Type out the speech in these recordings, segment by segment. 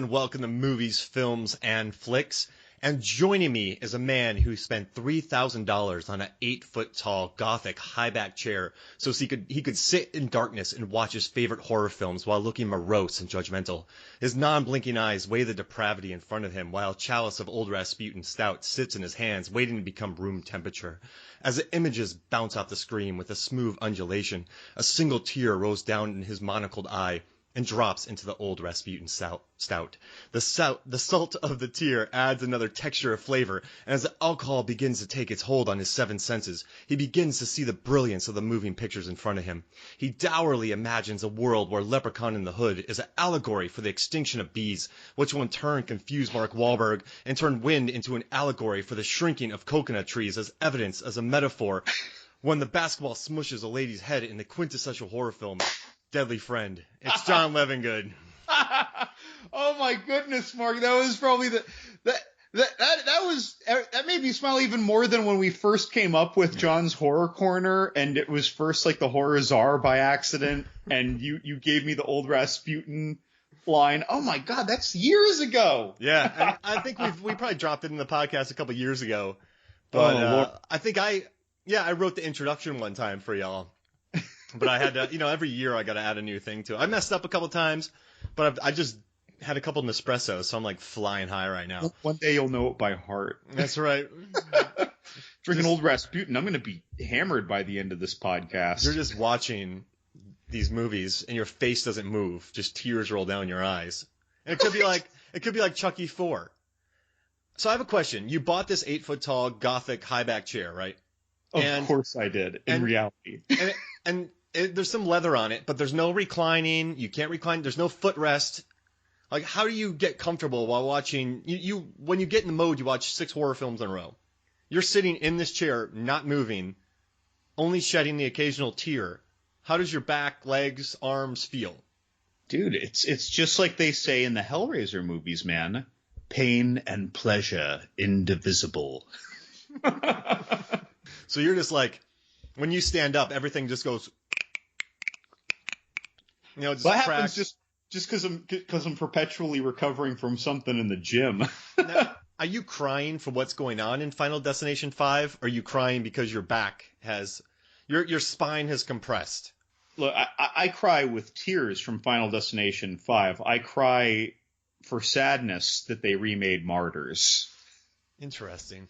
and welcome to Movies, Films, and Flicks. And joining me is a man who spent $3,000 on an 8-foot-tall Gothic high-back chair so he could sit in darkness and watch his favorite horror films while looking morose and judgmental. His non-blinking eyes weigh the depravity in front of him while a chalice of Old Rasputin stout sits in his hands waiting to become room temperature. As the images bounce off the screen with a smooth undulation, a single tear rolls down in his monocled eye and drops into the Old Rasputin stout. The salt of the tear adds another texture of flavor, and as the alcohol begins to take its hold on his seven senses, he begins to see the brilliance of the moving pictures in front of him. He dourly imagines a world where Leprechaun in the Hood is an allegory for the extinction of bees, which will in turn confuse Mark Wahlberg and turn wind into an allegory for the shrinking of coconut trees as evidence as a metaphor when the basketball smushes a lady's head in the quintessential horror film Deadly Friend. It's John Levingood. Oh my goodness, Mark. That was probably that made me smile even more than when we first came up with John's Horror Corner, and it was first like the Horror Czar by accident, and you gave me the Old Rasputin line. Oh my God, that's years ago. Yeah, I think we probably dropped it in the podcast a couple years ago. But I think I wrote the introduction one time for y'all. But I had to, every year I got to add a new thing to it. I messed up a couple times, but I just had a couple Nespressos, so I'm like flying high right now. One day you'll know it by heart. That's right. Drinking Old Rasputin, I'm going to be hammered by the end of this podcast. You're just watching these movies and your face doesn't move, just tears roll down your eyes. And it could be like Chucky 4. So I have a question. You bought this 8-foot-tall Gothic high-back chair, right? Of course I did, in reality. And there's some leather on it, but there's no reclining. You can't recline. There's no footrest. Like, how do you get comfortable while watching? When you get in the mode, you watch 6 horror films in a row. You're sitting in this chair, not moving, only shedding the occasional tear. How does your back, legs, arms feel? Dude, it's just like they say in the Hellraiser movies, man. Pain and pleasure indivisible. So you're just like, when you stand up, everything just goes, just that cracks. happens just because I'm perpetually recovering from something in the gym. Now, are you crying for what's going on in Final Destination 5? Or are you crying because your back your spine has compressed? Look, I cry with tears from Final Destination 5. I cry for sadness that they remade Martyrs. Interesting.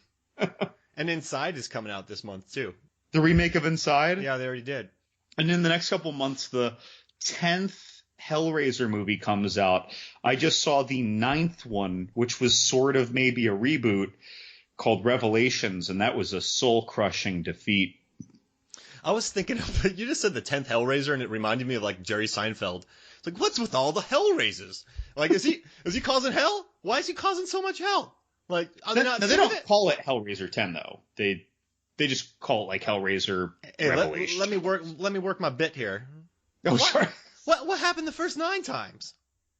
And Inside is coming out this month, too. The remake of Inside? Yeah, they already did. And in the next couple months, the 10th Hellraiser movie comes out. I just saw the 9th one, which was sort of maybe a reboot, called Revelations, and that was a soul-crushing defeat. I was thinking of, you just said the 10th Hellraiser, and it reminded me of, like, Jerry Seinfeld. It's like, what's with all the Hellraisers? Like, is he causing hell? Why is he causing so much hell? Like, they don't call it Hellraiser 10, though. They just call it like Hellraiser Revelation. Let me work my bit here. Oh, sorry. What happened the first 9 times?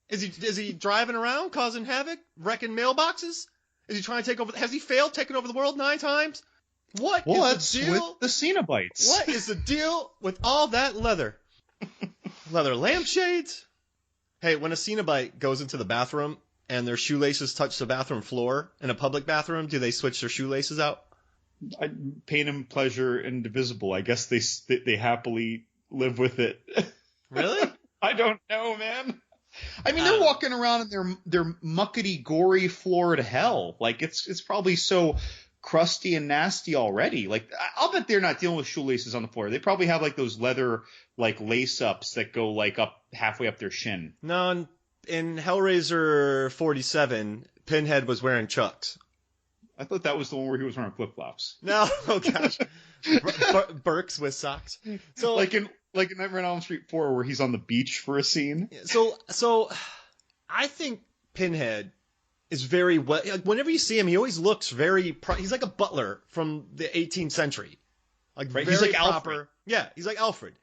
Is he driving around causing havoc, wrecking mailboxes? Is he trying to take over? Has he failed taking over the world 9 times? What's the deal with the Cenobites? What is the deal with all that leather? Leather lampshades? Hey, when a Cenobite goes into the bathroom and their shoelaces touch the bathroom floor in a public bathroom, do they switch their shoelaces out? Pain and pleasure indivisible. I guess they happily live with it. Really? I don't know, man. I mean, they're walking around in their muckety, gory floored hell. Like, it's probably so crusty and nasty already. Like, I'll bet they're not dealing with shoelaces on the floor. They probably have, like, those leather, like, lace-ups that go, like, up halfway up their shin. No, in Hellraiser 47, Pinhead was wearing Chucks. I thought that was the one where he was wearing flip-flops. No, oh gosh. Burks with socks. So like in Nightmare on Elm Street 4 where he's on the beach for a scene. So I think Pinhead is very well, like, whenever you see him, he always looks very he's like a butler from the 18th century. Like, right? He's like proper. Alfred. Yeah, he's like Alfred.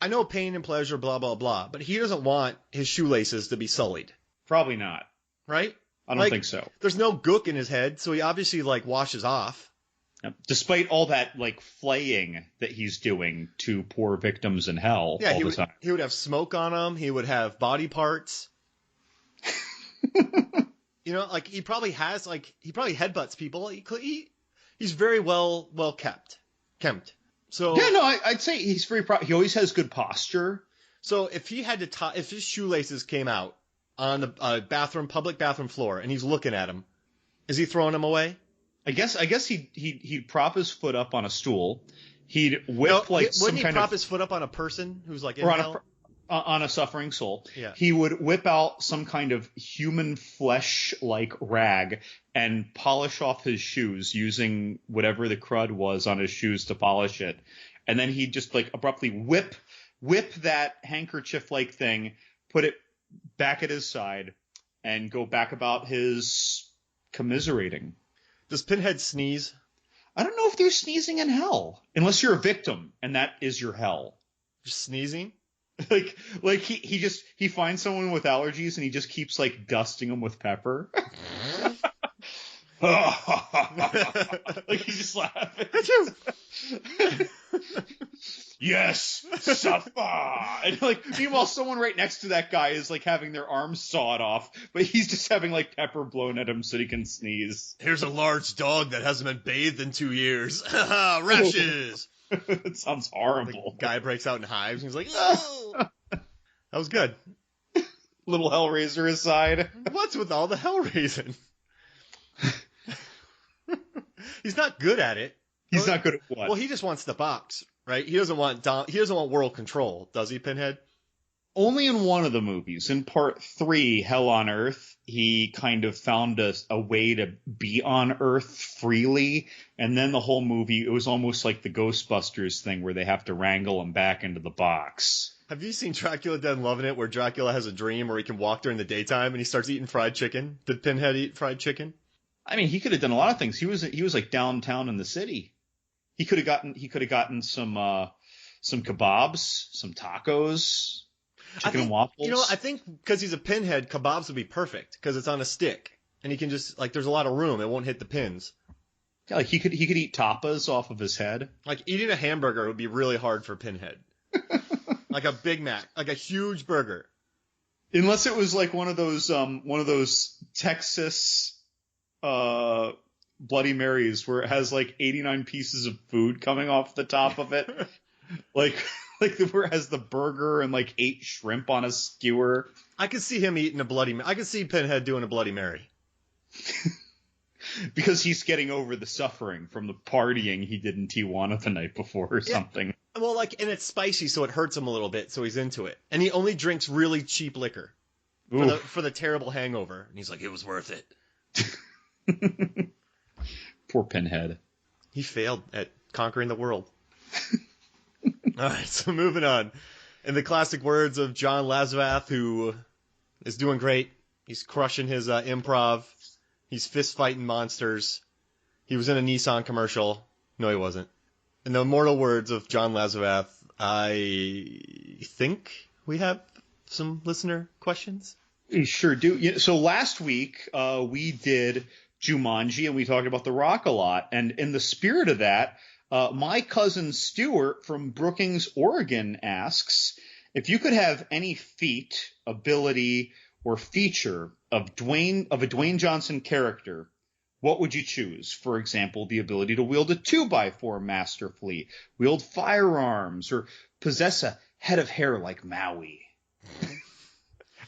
I know pain and pleasure, blah blah blah, but he doesn't want his shoelaces to be sullied. Probably not. Right? I don't think so. There's no gook in his head, so he obviously, like, washes off. Despite all that, like, flaying that he's doing to poor victims in hell all the time. He would have smoke on him. He would have body parts. You know, like he probably headbutts people. He's very well kept. Kempt. So yeah, no, I'd say he's very he always has good posture. So if he had to if his shoelaces came out on the public bathroom floor and he's looking at him, is he throwing them away? I guess he'd prop his foot up on a stool. He'd whip wouldn't he prop his foot up on a person who's like in hell? On a suffering soul. Yeah. He would whip out some kind of human flesh-like rag and polish off his shoes using whatever the crud was on his shoes to polish it. And then he'd just like abruptly whip that handkerchief-like thing, put it back at his side, and go back about his commiserating. Does Pinhead sneeze? I don't know if there's sneezing in hell, unless you're a victim, and that is your hell. Just sneezing? Like he finds someone with allergies and he just keeps like dusting them with pepper. Like he's just laughing. Yes, suffer. And like meanwhile someone right next to that guy is like having their arms sawed off, but he's just having like pepper blown at him so he can sneeze. Here's a large dog that hasn't been bathed in 2 years. Rashes. It sounds horrible. The guy breaks out in hives and he's like, oh! That was good. Little Hellraiser aside. What's with all the hell raising? He's not good at it. He's not good at what? Well, he just wants the box, right? He doesn't want world control, does he, Pinhead? Only in one of the movies. In part 3, Hell on Earth, he kind of found a way to be on Earth freely. And then the whole movie, it was almost like the Ghostbusters thing where they have to wrangle him back into the box. Have you seen Dracula Dead and Loving It, where Dracula has a dream where he can walk during the daytime and he starts eating fried chicken? Did Pinhead eat fried chicken? I mean, he could have done a lot of things. He was like downtown in the city. He could have gotten some kebabs, some tacos, chicken and waffles. You know, I think because he's a Pinhead, kebabs would be perfect because it's on a stick and he can just like there's a lot of room. It won't hit the pins. Yeah, like he could eat tapas off of his head. Like eating a hamburger would be really hard for Pinhead. Like a Big Mac, like a huge burger. Unless it was like one of those Texas Bloody Marys where it has like 89 pieces of food coming off the top of it. like where it has the burger and like 8 shrimp on a skewer. I could see him eating a Bloody Mary. I could see Pinhead doing a Bloody Mary. Because he's getting over the suffering from the partying he did in Tijuana the night before or something. Well, like, and it's spicy, so it hurts him a little bit, so he's into it. And he only drinks really cheap liquor for the terrible hangover. And he's like, it was worth it. Poor Pinhead. He failed at conquering the world. All right, so moving on. In the classic words of John Lasseter, who is doing great. He's crushing his improv. He's fist fighting monsters. He was in a Nissan commercial. No, he wasn't. In the immortal words of John Lasseter, I think we have some listener questions. We sure do. So last week we did Jumanji and we talked about The Rock a lot. And in the spirit of that, my cousin Stuart from Brookings, Oregon asks, if you could have any feat, ability, or feature of a Dwayne Johnson character, what would you choose? For example, the ability to wield a 2x4 masterfully, wield firearms, or possess a head of hair like Maui.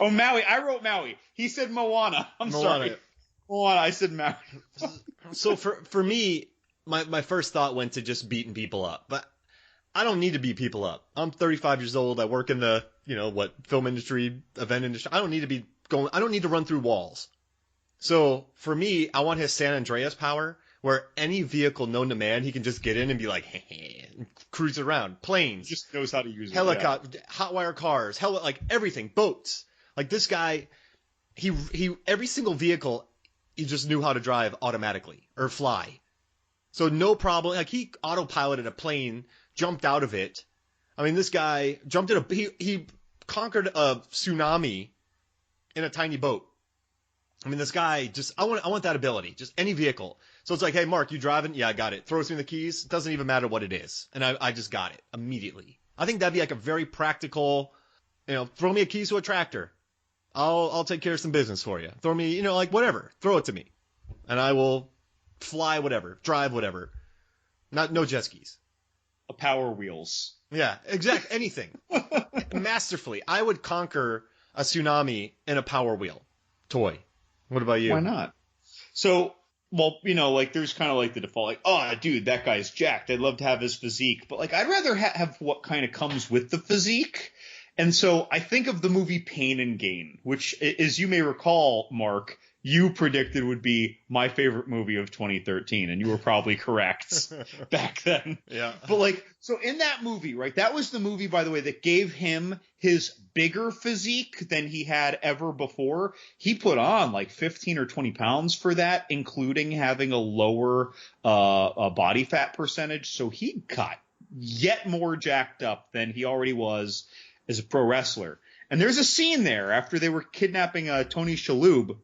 Oh, Maui. I wrote Maui. He said Moana. Sorry. Moana. I said Maui. So for me, my first thought went to just beating people up. But I don't need to beat people up. I'm 35 years old. I work in the, film industry, event industry. I don't need to run through walls. So for me, I want his San Andreas power, where any vehicle known to man, he can just get in and be like, hey, and cruise around. Planes. He just knows how to use it. Helicopter, hot wire cars, like everything, boats. Like this guy, he every single vehicle, he just knew how to drive automatically or fly. So no problem. Like he autopiloted a plane, jumped out of it. I mean, this guy jumped in he conquered a tsunami in a tiny boat. I mean, this guy I want that ability. Just any vehicle. So it's like, hey, Mark, you driving? Yeah, I got it. Throws me the keys. It doesn't even matter what it is. And I just got it immediately. I think that'd be like a very practical, throw me a keys to a tractor. I'll take care of some business for you. Throw me, like whatever. Throw it to me, and I will fly whatever, drive whatever. No jet skis. Power wheels. Yeah, exact anything. Masterfully, I would conquer a tsunami in a Power Wheel toy. What about you? Why not? So, well, like there's kind of like the default, like, oh, dude, that guy's jacked. I'd love to have his physique, but like I'd rather have what kind of comes with the physique. And so I think of the movie Pain and Gain, which, as you may recall, Mark, you predicted would be my favorite movie of 2013, and you were probably correct back then. Yeah. But like, so in that movie, right, that was the movie, by the way, that gave him his bigger physique than he had ever before. He put on like 15 or 20 pounds for that, including having a lower body fat percentage. So he got yet more jacked up than he already was as a pro wrestler. And there's a scene there after they were kidnapping Tony Shalhoub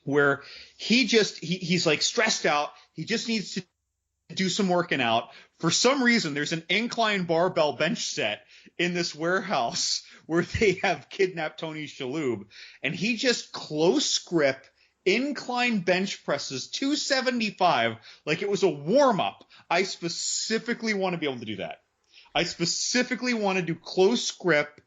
where he's like stressed out. He just needs to do some working out. For some reason, there's an incline barbell bench set in this warehouse where they have kidnapped Tony Shalhoub, and he just close grip incline bench presses 275 like it was a warm up. I specifically want to be able to do that. I specifically want to do close grip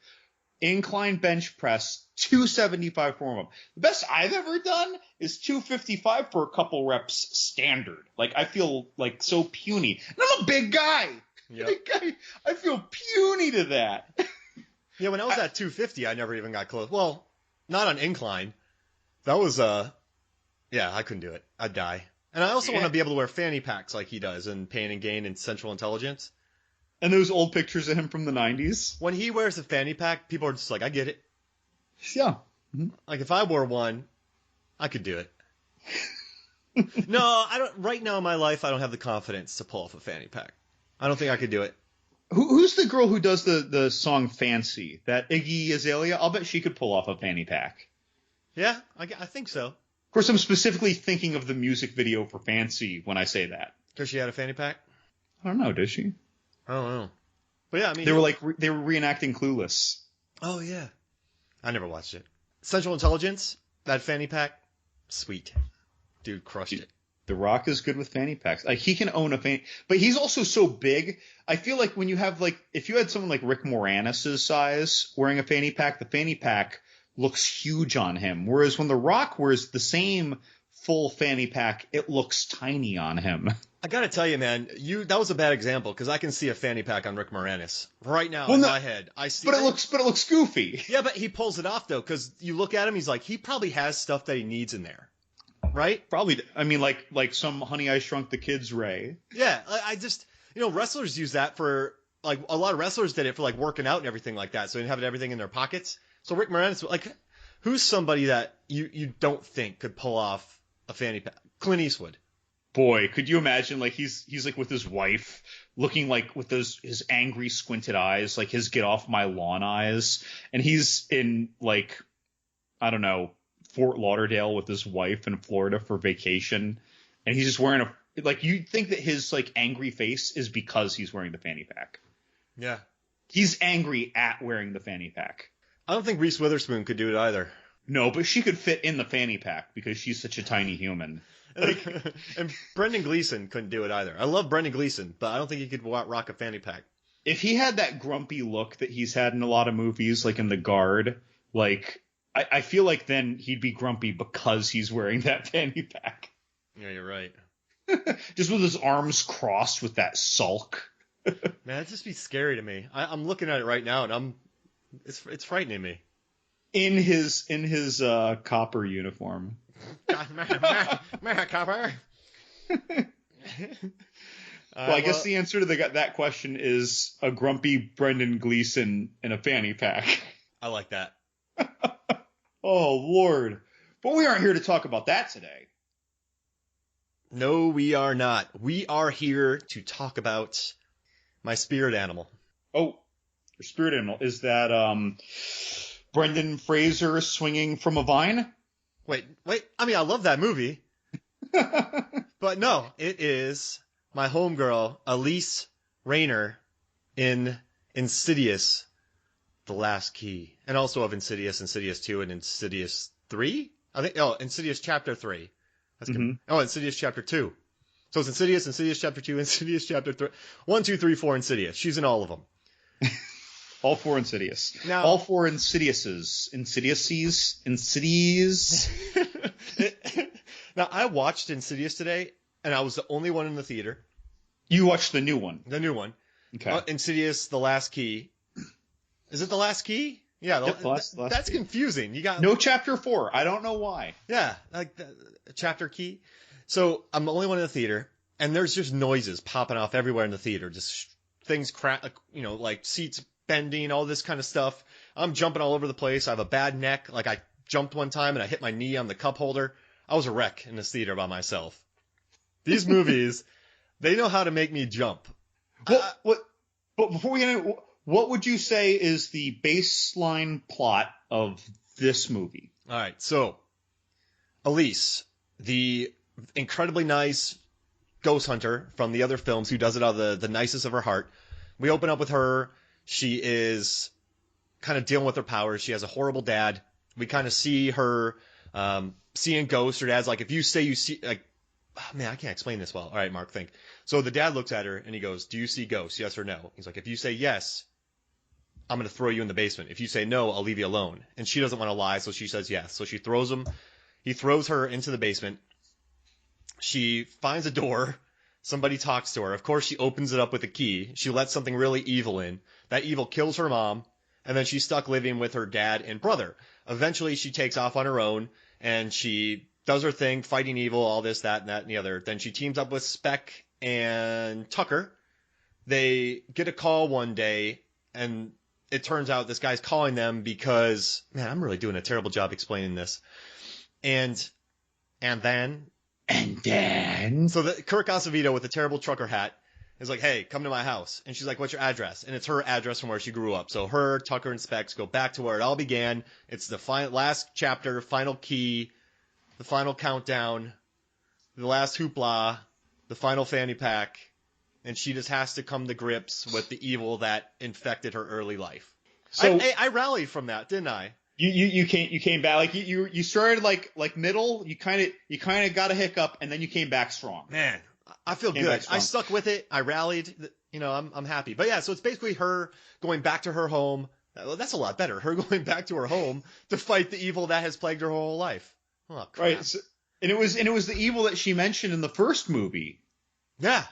incline bench press 275 for warm up. The best I've ever done is 255 for a couple reps standard. Like I feel like so puny. And I'm a big guy. Yep. Big guy. I feel puny to that. Yeah, when I was at 250, I never even got close. Well, not on incline. That was yeah, I couldn't do it. I'd die. And I also want to be able to wear fanny packs like he does in Pain and Gain and Central Intelligence. And those old pictures of him from the 90s. When he wears a fanny pack, people are just like, I get it. Yeah. Mm-hmm. Like if I wore one, I could do it. No, I don't. Right now in my life, I don't have the confidence to pull off a fanny pack. I don't think I could do it. Who's the girl who does the song Fancy? That Iggy Azalea? I'll bet she could pull off a fanny pack. Yeah, I think so. Of course, I'm specifically thinking of the music video for Fancy when I say that. Does she have a fanny pack? I don't know. Does she? I don't know. But yeah, I mean, they were reenacting Clueless. Oh yeah, I never watched it. Central Intelligence, that fanny pack, sweet, dude, crushed it. The Rock is good with fanny packs. Like he can own a fanny, but he's also so big. I feel like when you have if you had someone like Rick Moranis' size wearing a fanny pack, the fanny pack looks huge on him. Whereas when The Rock wears the same full fanny pack, it looks tiny on him. I gotta tell you, man, that was a bad example because I can see a fanny pack on Rick Moranis right now in my head. I see, but it looks goofy. Yeah, but he pulls it off though, because you look at him, he's like he probably has stuff that he needs in there, right? Probably. I mean, like some Honey I Shrunk the Kids Ray. Yeah, I just wrestlers use that for like a lot of wrestlers did it for like working out and everything like that, so they have everything in their pockets. So Rick Moranis, like, who's somebody that you don't think could pull off a fanny pack? Clint Eastwood. Boy, could you imagine, like, he's like with his wife, looking like with his angry squinted eyes, like his get off my lawn eyes, and he's in, like, I don't know, Fort Lauderdale with his wife in Florida for vacation, and he's just wearing you'd think that his, like, angry face is because he's wearing the fanny pack. Yeah. He's angry at wearing the fanny pack. I don't think Reese Witherspoon could do it either. No, but she could fit in the fanny pack because she's such a tiny human. And Brendan Gleeson couldn't do it either. I love Brendan Gleeson, but I don't think he could rock a fanny pack. If he had that grumpy look that he's had in a lot of movies, like in The Guard, like I feel like then he'd be grumpy because he's wearing that fanny pack. Yeah, you're right. Just with his arms crossed with that sulk. Man, that'd just be scary to me. I'm looking at it right now, and it's frightening me. In his copper uniform. Copper. Well, I guess the answer to that question is a grumpy Brendan Gleeson in a fanny pack. I like that. Oh, Lord. But we aren't here to talk about that today. No, we are not. We are here to talk about my spirit animal. Oh, your spirit animal. Is that Brendan Fraser swinging from a vine? Wait. I mean, I love that movie. But no, it is my homegirl, Elise Rayner, in Insidious, The Last Key. And also of Insidious, Insidious 2, and Insidious 3? I think, oh, Insidious Chapter 3. Oh, Insidious Chapter 2. So it's Insidious, Insidious Chapter 2, Insidious Chapter 3. 1, 2, 3, 4, Insidious. She's in all of them. All 4 Insidious. Now, all 4 Insidiouses. Insidiouses. Now, I watched Insidious today, and I was the only one in the theater. You watched the new one. The new one. Okay. Insidious, The Last Key. Is it The Last Key? Yeah, Yep, last that's key. Confusing. You got no Chapter 4. I don't know why. Yeah, like the Chapter Key. So I'm the only one in the theater, and there's just noises popping off everywhere in the theater. Just things crack, like seats bending, all this kind of stuff. I'm jumping all over the place. I have a bad neck. Like I jumped one time and I hit my knee on the cup holder. I was a wreck in this theater by myself. These movies, they know how to make me jump. But before we get into, what would you say is the baseline plot of this movie? All right, so Elise, the incredibly nice ghost hunter from the other films who does it out of the nicest of her heart. We open up with her. She is kind of dealing with her powers. She has a horrible dad. We kind of see her seeing ghosts. Her dad's like, if you say you see, like, oh, man, I can't explain this well. All right, Mark, think. So the dad looks at her and he goes, do you see ghosts? Yes or no? He's like, if you say yes, I'm going to throw you in the basement. If you say no, I'll leave you alone. And she doesn't want to lie, so she says yes. So she throws him. He throws her into the basement. She finds a door. Somebody talks to her. Of course, she opens it up with a key. She lets something really evil in. That evil kills her mom, and then she's stuck living with her dad and brother. Eventually, she takes off on her own, and she does her thing, fighting evil, all this, that, and the other. Then she teams up with Speck and Tucker. They get a call one day, and it turns out this guy's calling them because, man, I'm really doing a terrible job explaining this. And then so Kirk Acevedo with the terrible trucker hat is like, hey, come to my house. And she's like, what's your address? And it's her address from where she grew up. So her, Tucker, and Specs go back to where it all began. It's the last chapter, final key, the final countdown, the last hoopla, the final fanny pack. And she just has to come to grips with the evil that infected her early life. So I rallied from that, didn't I? You came back, like you started like middle, you kind of got a hiccup, and then you came back strong. Man, I feel good. I stuck with it. I rallied. I'm happy. But yeah, so it's basically her going back to her home. Well, that's a lot better. Her going back to her home to fight the evil that has plagued her whole life. Oh, crap. Right. So, and it was the evil that she mentioned in the first movie. Yeah.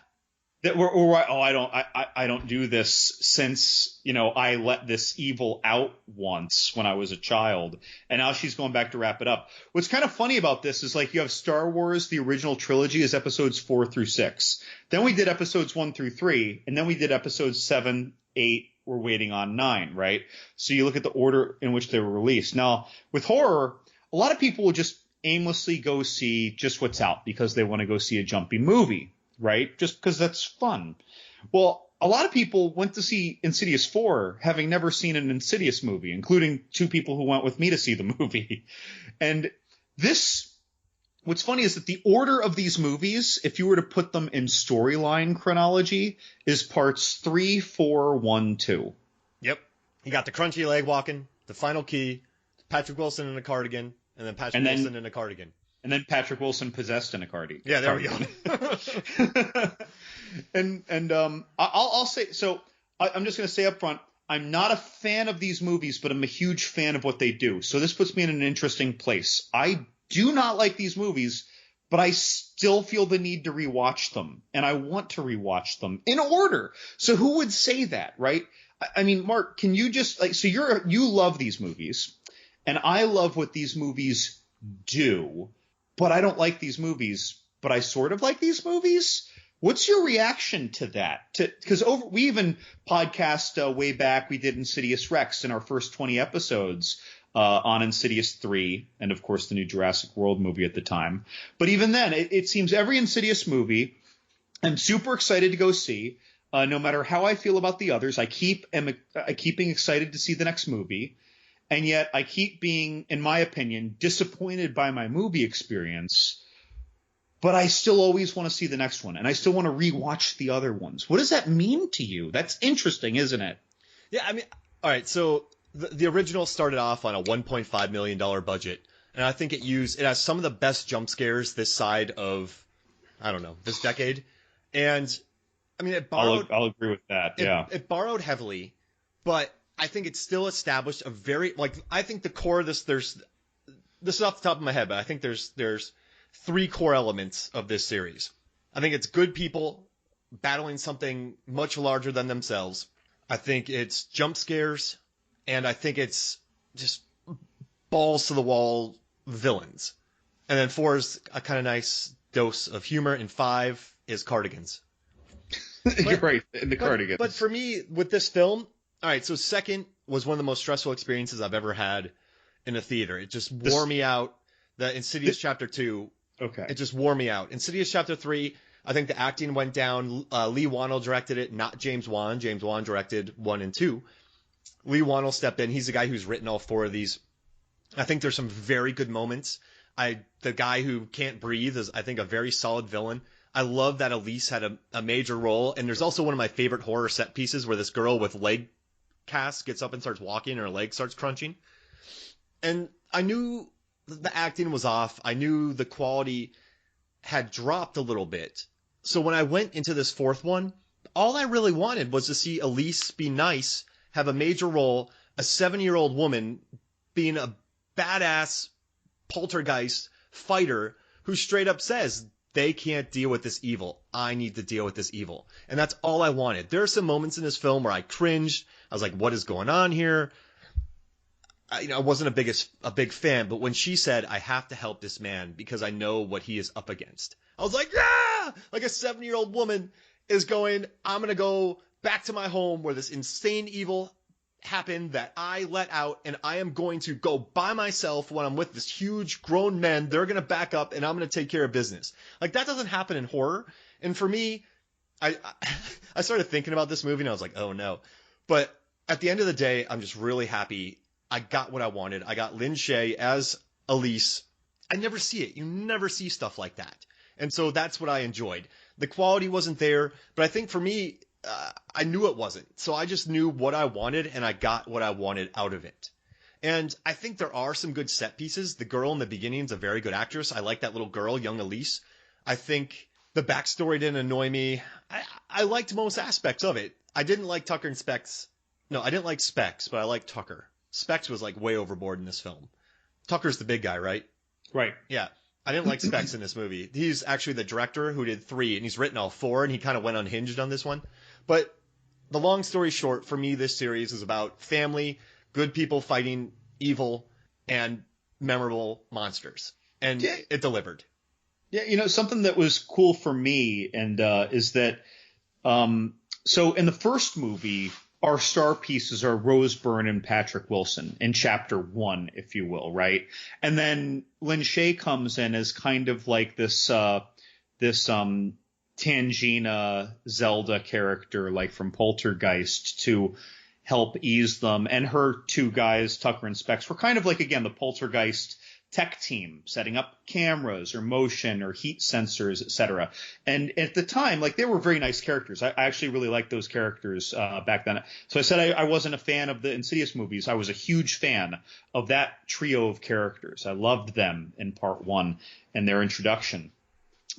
That I don't do this since, I let this evil out once when I was a child, and now she's going back to wrap it up. What's kind of funny about this is, like, you have Star Wars, the original trilogy is episodes 4 through 6. Then we did episodes 1 through 3, and then we did episodes 7, 8, we're waiting on 9, right? So you look at the order in which they were released. Now, with horror, a lot of people will just aimlessly go see just what's out because they want to go see a jumpy movie. Right? Just because that's fun. Well, a lot of people went to see Insidious 4 having never seen an Insidious movie, including 2 people who went with me to see the movie. And what's funny is that the order of these movies, if you were to put them in storyline chronology, is parts 3, 4, 1, 2. Yep. You got the crunchy leg walking, the final key, Patrick Wilson in a cardigan, and then Patrick Wilson in a cardigan. And then Patrick Wilson possessed in a cardigan. Yeah, there we go. and I'll say, so I'm just going to say up front, I'm not a fan of these movies, but I'm a huge fan of what they do. So this puts me in an interesting place. I do not like these movies, but I still feel the need to rewatch them. And I want to rewatch them in order. So who would say that, right? I mean, Mark, can you just, like, so you love these movies, and I love what these movies do. But I don't like these movies, but I sort of like these movies. What's your reaction to that? Because we even podcast way back, we did Insidious Rex in our first 20 episodes on Insidious 3, and of course the new Jurassic World movie at the time. But even then, it seems every Insidious movie I'm super excited to go see. No matter how I feel about the others, I keep being excited to see the next movie. And yet I keep being, in my opinion, disappointed by my movie experience, but I still always want to see the next one, and I still want to rewatch the other ones. What does that mean to you? That's interesting, isn't it? Yeah, I mean, all right, so the original started off on a $1.5 million budget, and I think it has some of the best jump scares this side of, I don't know, this decade. And I mean, I'll agree with that. It borrowed heavily, but I think it still established a very, like, I think the core of this is off the top of my head, but I think there's three core elements of this series. I think it's good people battling something much larger than themselves. I think it's jump scares, and I think it's just balls to the wall villains. And then 4 is a kind of nice dose of humor, and 5 is cardigans. You're right, the cardigans. But for me, with this film, all right, so second was one of the most stressful experiences I've ever had in a theater. It just wore me out. The Insidious Chapter 2, it just wore me out. Insidious Chapter 3, I think the acting went down. Lee Wannell directed it, not James Wan. James Wan directed 1 and 2. Lee Wannell stepped in. He's the guy who's written all 4 of these. I think there's some very good moments. The guy who can't breathe is, I think, a very solid villain. I love that Elise had a major role. And there's also one of my favorite horror set pieces where this girl with leg cast gets up and starts walking and her leg starts crunching. And I knew the acting was off. I knew the quality had dropped a little bit. So when I went into this 4th one, all I really wanted was to see Elise be nice, have a major role, a 7-year-old woman being a badass poltergeist fighter who straight up says, they can't deal with this evil. I need to deal with this evil. And that's all I wanted. There are some moments in this film where I cringed. I was like, what is going on here? I wasn't a big fan, but when she said, I have to help this man because I know what he is up against, I was like, yeah! Like a 7-year-old woman is going, I'm going to go back to my home where this insane evil happened that I let out, and I am going to go by myself when I'm with this huge grown men. They're going to back up, and I'm going to take care of business. Like, that doesn't happen in horror. And for me, I started thinking about this movie, and I was like, oh no. But at the end of the day, I'm just really happy I got what I wanted. I got Lynn Shaye as Elise. I never see it. You never see stuff like that. And so that's what I enjoyed. The quality wasn't there, but I think for me, I knew it wasn't. So I just knew what I wanted, and I got what I wanted out of it. And I think there are some good set pieces. The girl in the beginning is a very good actress. I like that little girl, young Elise. I think the backstory didn't annoy me. I liked most aspects of it. I didn't like Tucker and Specs. No, I didn't like Specs, but I liked Tucker. Specs was like way overboard in this film. Tucker's the big guy, right? Right. Yeah. I didn't like Specs in this movie. He's actually the director who did 3, and he's written all 4, and he kind of went unhinged on this one. But the long story short, for me, this series is about family, good people fighting evil, and memorable monsters. And it delivered. Yeah, something that was cool for me and is that so in the first movie, our star pieces are Rose Byrne and Patrick Wilson in chapter 1, if you will, right? And then Lynn Shaye comes in as kind of like this Tangina Zelda character, like from Poltergeist, to help ease them. And her 2 guys, Tucker and Specs, were kind of like, again, the Poltergeist tech team, setting up cameras or motion or heat sensors, etc. And at the time, like, they were very nice characters. I actually really liked those characters back then. So I said I wasn't a fan of the Insidious movies. I was a huge fan of that trio of characters. I loved them in part 1 and their introduction.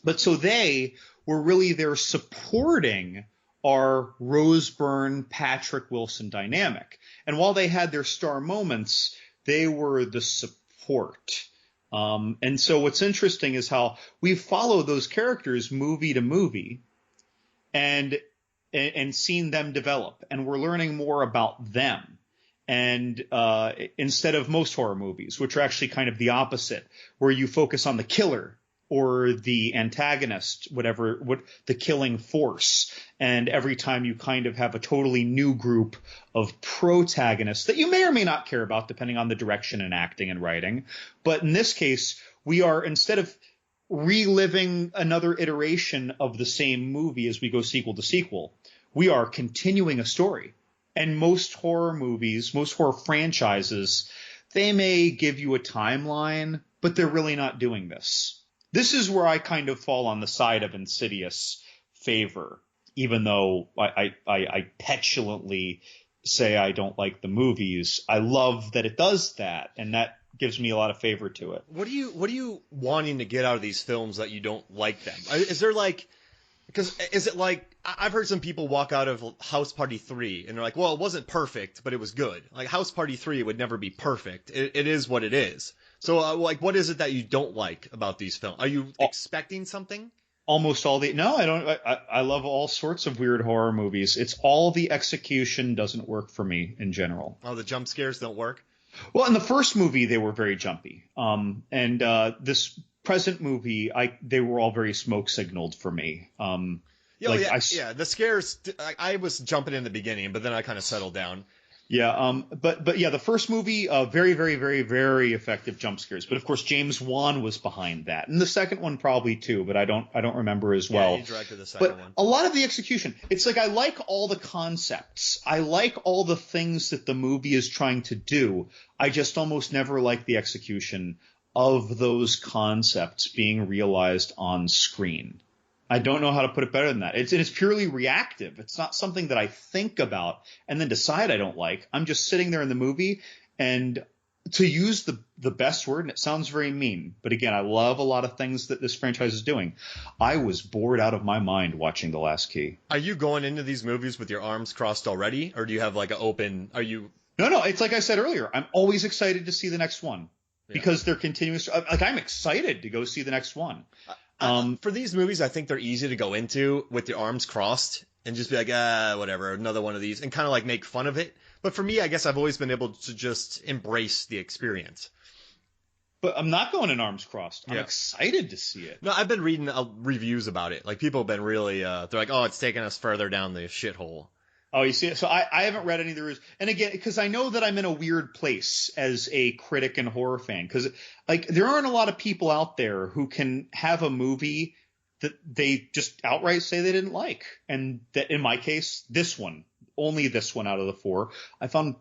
But so they were really there supporting our Rose Byrne, Patrick Wilson dynamic. And while they had their star moments, they were the support. And so what's interesting is how we follow those characters movie to movie and seen them develop. And we're learning more about them. And instead of most horror movies, which are actually kind of the opposite, where you focus on the killer or the antagonist, what the killing force. And every time you kind of have a totally new group of protagonists that you may or may not care about, depending on the direction and acting and writing. But in this case, we are, instead of reliving another iteration of the same movie as we go sequel to sequel, we are continuing a story. And most horror movies, most horror franchises, they may give you a timeline, but they're really not doing this. This is where I kind of fall on the side of Insidious favor, even though I petulantly say I don't like the movies. I love that it does that, and that gives me a lot of favor to it. What are you wanting to get out of these films that you don't like them? Is there like, because is it like, I've heard some people walk out of House Party 3 and they're like, well, it wasn't perfect, but it was good. Like House Party 3 would never be perfect. It is what it is. So like, what is it that you don't like about these films? Are you expecting something? Almost all the no, I don't. I love all sorts of weird horror movies. It's all the execution doesn't work for me in general. Oh, the jump scares don't work? Well, in the first movie they were very jumpy. And this present movie, they were all very smoke signaled for me. Yeah, the scares. I was jumping in the beginning, but then I kind of settled down. Yeah, but yeah, the first movie, very, very, very, very effective jump scares. But of course, James Wan was behind that, and the second one probably too. But I don't remember as well. Yeah, he directed the second one. But a lot of the execution, it's like I like all the concepts. I like all the things that the movie is trying to do. I just almost never like the execution of those concepts being realized on screen. I don't know how to put it better than that. It's purely reactive. It's not something that I think about and then decide I don't like. I'm just sitting there in the movie, and to use the best word, and it sounds very mean, but again, I love a lot of things that this franchise is doing. I was bored out of my mind watching The Last Key. Are you going into these movies with your arms crossed already, or do you have like an open? Are you? No. It's like I said earlier. I'm always excited to see the next one because they're continuous. Like I'm excited to go see the next one. For these movies, I think they're easy to go into with your arms crossed and just be like, whatever, another one of these, and kind of like make fun of it. But for me, I guess I've always been able to just embrace the experience. But I'm not going in arms crossed. I'm excited to see it. No, I've been reading reviews about it. Like people have been really, they're like, oh, it's taking us further down the shithole. Oh, you see it? So I haven't read any of the reviews. And again, because I know that I'm in a weird place as a critic and horror fan. Because like there aren't a lot of people out there who can have a movie that they just outright say they didn't like. And that in my case, only this one out of the four, I found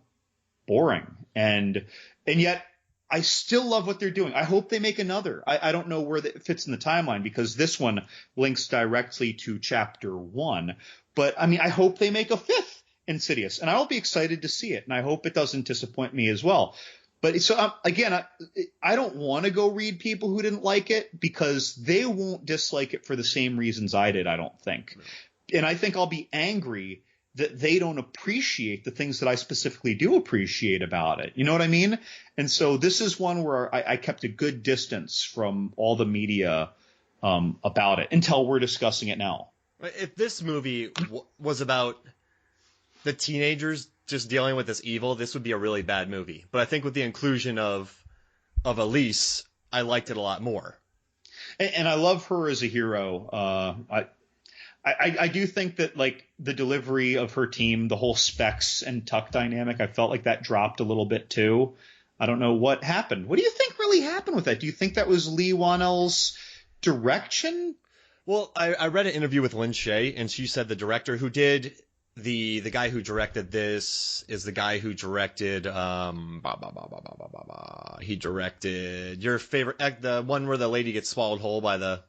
boring. And yet I still love what they're doing. I hope they make another. I don't know where it fits in the timeline because this one links directly to chapter 1. But I mean, I hope they make a 5th Insidious, and I'll be excited to see it. And I hope it doesn't disappoint me as well. But so again, I don't want to go read people who didn't like it because they won't dislike it for the same reasons I did. I don't think. And I think I'll be angry that they don't appreciate the things that I specifically do appreciate about it. You know what I mean? And so this is one where I kept a good distance from all the media about it until we're discussing it now. If this movie was about the teenagers just dealing with this evil, this would be a really bad movie. But I think with the inclusion of Elise, I liked it a lot more. And I love her as a hero. I do think that like the delivery of her team, the whole Specs and Tuck dynamic, I felt like that dropped a little bit too. I don't know what happened. What do you think really happened with that? Do you think that was Lee Whannell's direction? Well, I read an interview with Lynn Shaye, and she said the director who did the guy who directed this is the guy who directed he directed your favorite, the one where the lady gets swallowed whole by the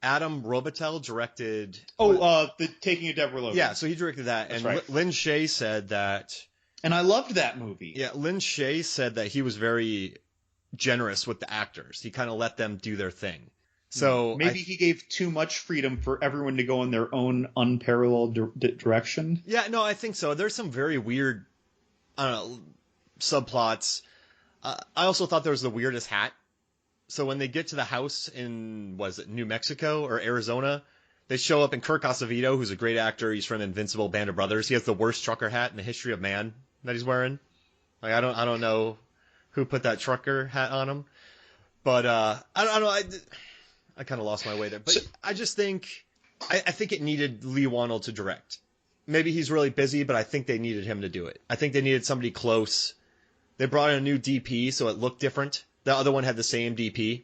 Adam Robitel directed. The Taking of Deborah Logan. Yeah, so he directed that. That's and right. Lynn Shaye said that. And I loved that movie. Yeah, Lynn Shaye said that he was very generous with the actors. He kind of let them do their thing. So maybe he gave too much freedom for everyone to go in their own unparalleled direction. Yeah, no, I think so. There's some very weird, I don't know, subplots. I also thought there was the weirdest hat. So when they get to the house in, was it New Mexico or Arizona, they show up, and Kirk Acevedo, who's a great actor, he's from Invincible, Band of Brothers. He has the worst trucker hat in the history of man that he's wearing. Like I don't know who put that trucker hat on him, but I don't know. I kind of lost my way there, but I just think I think it needed Lee Whannell to direct. Maybe he's really busy, but I think they needed him to do it. I think they needed somebody close. They brought in a new DP, so it looked different. The other one had the same DP,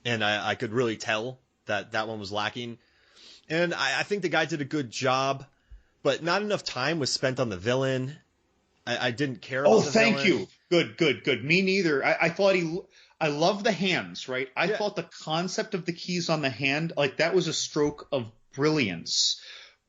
and I could really tell that one was lacking. And I think the guy did a good job, but not enough time was spent on the villain. I didn't care about the villain. Oh, thank you. Good. Me neither. I thought I love the hands, right? I thought the concept of the keys on the hand, like that was a stroke of brilliance.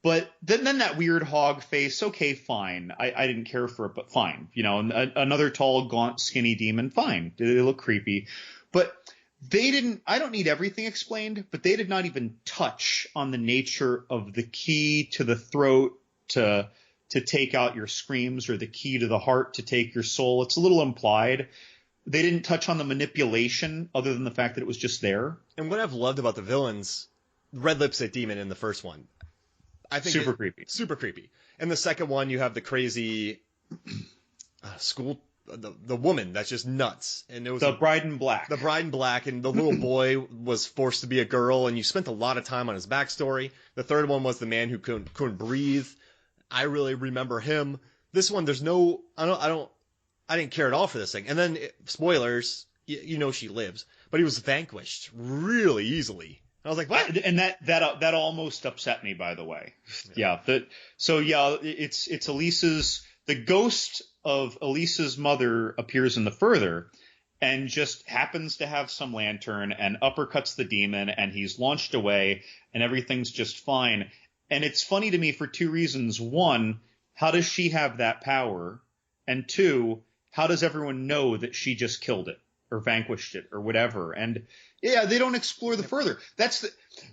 But then that weird hog face, okay, fine. I didn't care for it, but fine. You know, another tall, gaunt, skinny demon, fine. They look creepy. But they didn't, I don't need everything explained, but they did not even touch on the nature of the key to the throat to take out your screams, or the key to the heart to take your soul. It's a little implied. They didn't touch on the manipulation other than the fact that it was just there. And what I've loved about the villains, Red Lipstick Demon in the first one, I think super creepy. Super creepy. And the second one, you have the crazy school, the woman that's just nuts. And it was the bride in black. The bride in black, and the little boy was forced to be a girl, and you spent a lot of time on his backstory. The third one was the man who couldn't breathe. I really remember him. This one, there's no, I didn't care at all for this thing. And then, spoilers, you know she lives, but he was vanquished really easily. I was like, what? And that almost upset me, by the way. Yeah. It's Elise's, the ghost of Elise's mother appears in the further and just happens to have some lantern and uppercuts the demon, and he's launched away and everything's just fine. And it's funny to me for two reasons. One, how does she have that power? And two, how does everyone know that she just killed it or vanquished it or whatever? And yeah, they don't explore the further.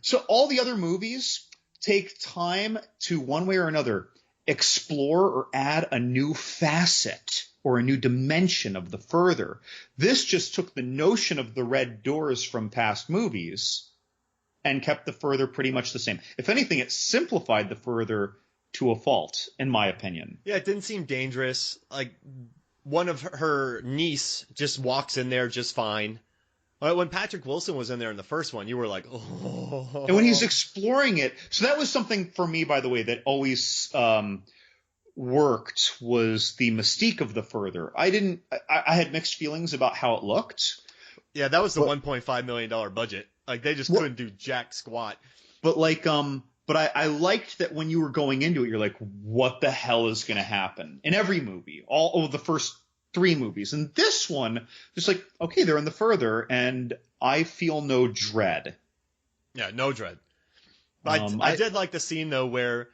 So all the other movies take time to, one way or another, explore or add a new facet or a new dimension of the further. This just took the notion of the red doors from past movies and kept the further pretty much the same. If anything, it simplified the further to a fault, in my opinion. Yeah, it didn't seem dangerous. Like, one of her niece just walks in there just fine. When Patrick Wilson was in there in the first one, you were like, oh. And when he's exploring it, so that was something for me, by the way, that always worked, was the mystique of the further. I had mixed feelings about how it looked. Yeah, that was the $1.5 million budget. Like, they just couldn't do jack squat. But But I liked that when you were going into it, you're like, what the hell is going to happen? In every movie, all of the first three movies. And this one, just like, okay, they're in the further, and I feel no dread. Yeah, no dread. But I did like the scene, though, where...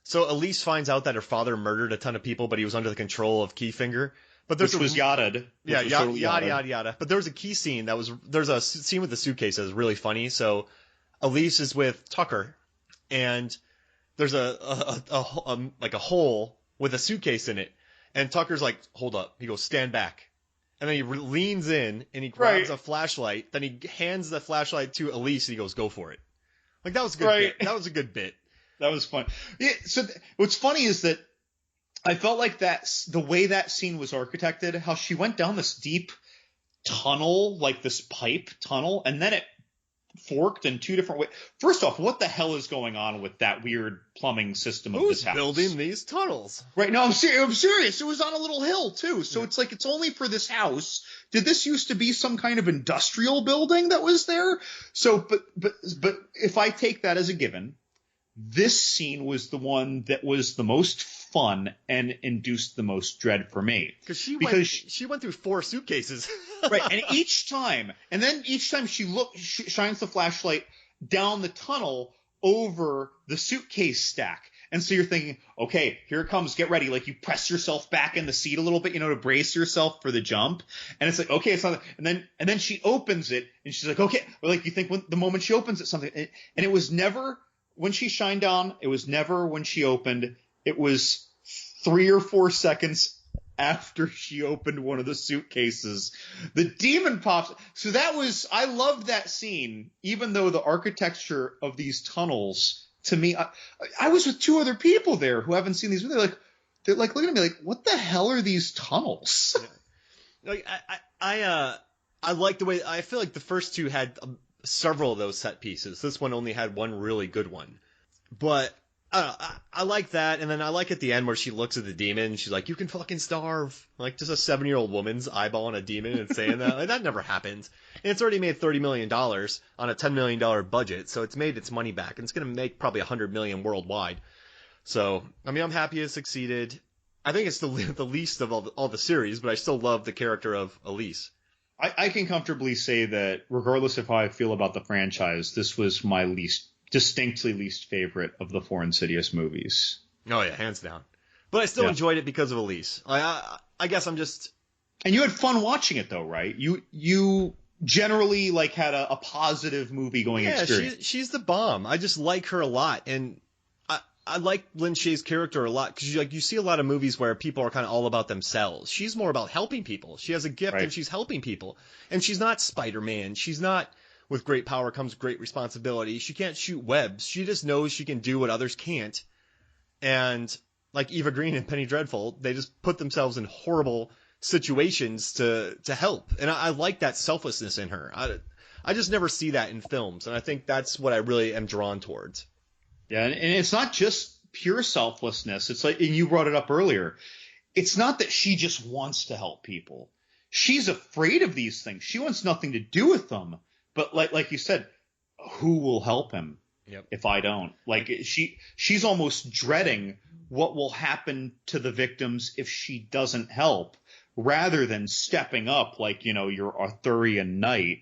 So Elise finds out that her father murdered a ton of people, but he was under the control of Keyfinger. But which was yada. Yeah, yada. But there was a key scene there's a scene with the suitcase that was really funny. So Elise is with Tucker, and there's a hole with a suitcase in it. And Tucker's like, hold up. He goes, stand back. And then he leans in and he grabs a flashlight. Then he hands the flashlight to Elise and he goes, go for it. Like, that was a good bit. That was a good bit. That was fun. Yeah, so what's funny is that I felt like the way that scene was architected, how she went down this deep tunnel, like this pipe tunnel, and then it forked in two different ways. First off, what the hell is going on with that weird plumbing system of this house? Who's building these tunnels? Right. No, I'm serious. It was on a little hill too. So it's like, it's only for this house. Did this used to be some kind of industrial building that was there? So, but if I take that as a given, this scene was the one that was the most fun and induced the most dread for me. Because she went through 4 suitcases. Right. And each time she shines the flashlight down the tunnel over the suitcase stack. And so you're thinking, okay, here it comes. Get ready. Like, you press yourself back in the seat a little bit, to brace yourself for the jump. And it's like, okay, it's not. And then she opens it and she's like, okay. Or like, you think the moment she opens it, something. And it was never when she shined down. It was never when she opened. It was 3 or 4 seconds after she opened one of the suitcases. The demon pops. So I loved that scene, even though the architecture of these tunnels, to me, I was with 2 other people there who haven't seen these. They're like looking at me like, what the hell are these tunnels? Like, I like the way, I feel like the first 2 had several of those set pieces. This one only had one really good one. But I like that, and then I like at the end where she looks at the demon and she's like, you can fucking starve. Like, just a 7-year-old woman's eyeballing a demon and saying that. Like, that never happened. And it's already made $30 million on a $10 million budget, so it's made its money back, and it's going to make probably $100 million worldwide. So, I mean, I'm happy it succeeded. I think it's the least of all the series, but I still love the character of Elise. I can comfortably say that regardless of how I feel about the franchise, this was my least distinctly least favorite of the 4 Insidious movies. Oh yeah, hands down. But I still enjoyed it because of Elise. I guess I'm just. And you had fun watching it though, right? You generally like had a positive movie going experience. Yeah, she's the bomb. I just like her a lot, and I like Lin Shaye's character a lot because you see a lot of movies where people are kind of all about themselves. She's more about helping people. She has a gift and she's helping people. And she's not Spider-Man. She's not with great power comes great responsibility. She can't shoot webs. She just knows she can do what others can't. And like Eva Green and Penny Dreadful, they just put themselves in horrible situations to help. And I like that selflessness in her. I just never see that in films. And I think that's what I really am drawn towards. Yeah, and it's not just pure selflessness. It's like, and you brought it up earlier, it's not that she just wants to help people. She's afraid of these things. She wants nothing to do with them. But like you said, who will help him if I don't? Like she's almost dreading what will happen to the victims if she doesn't help, rather than stepping up like, your Arthurian knight.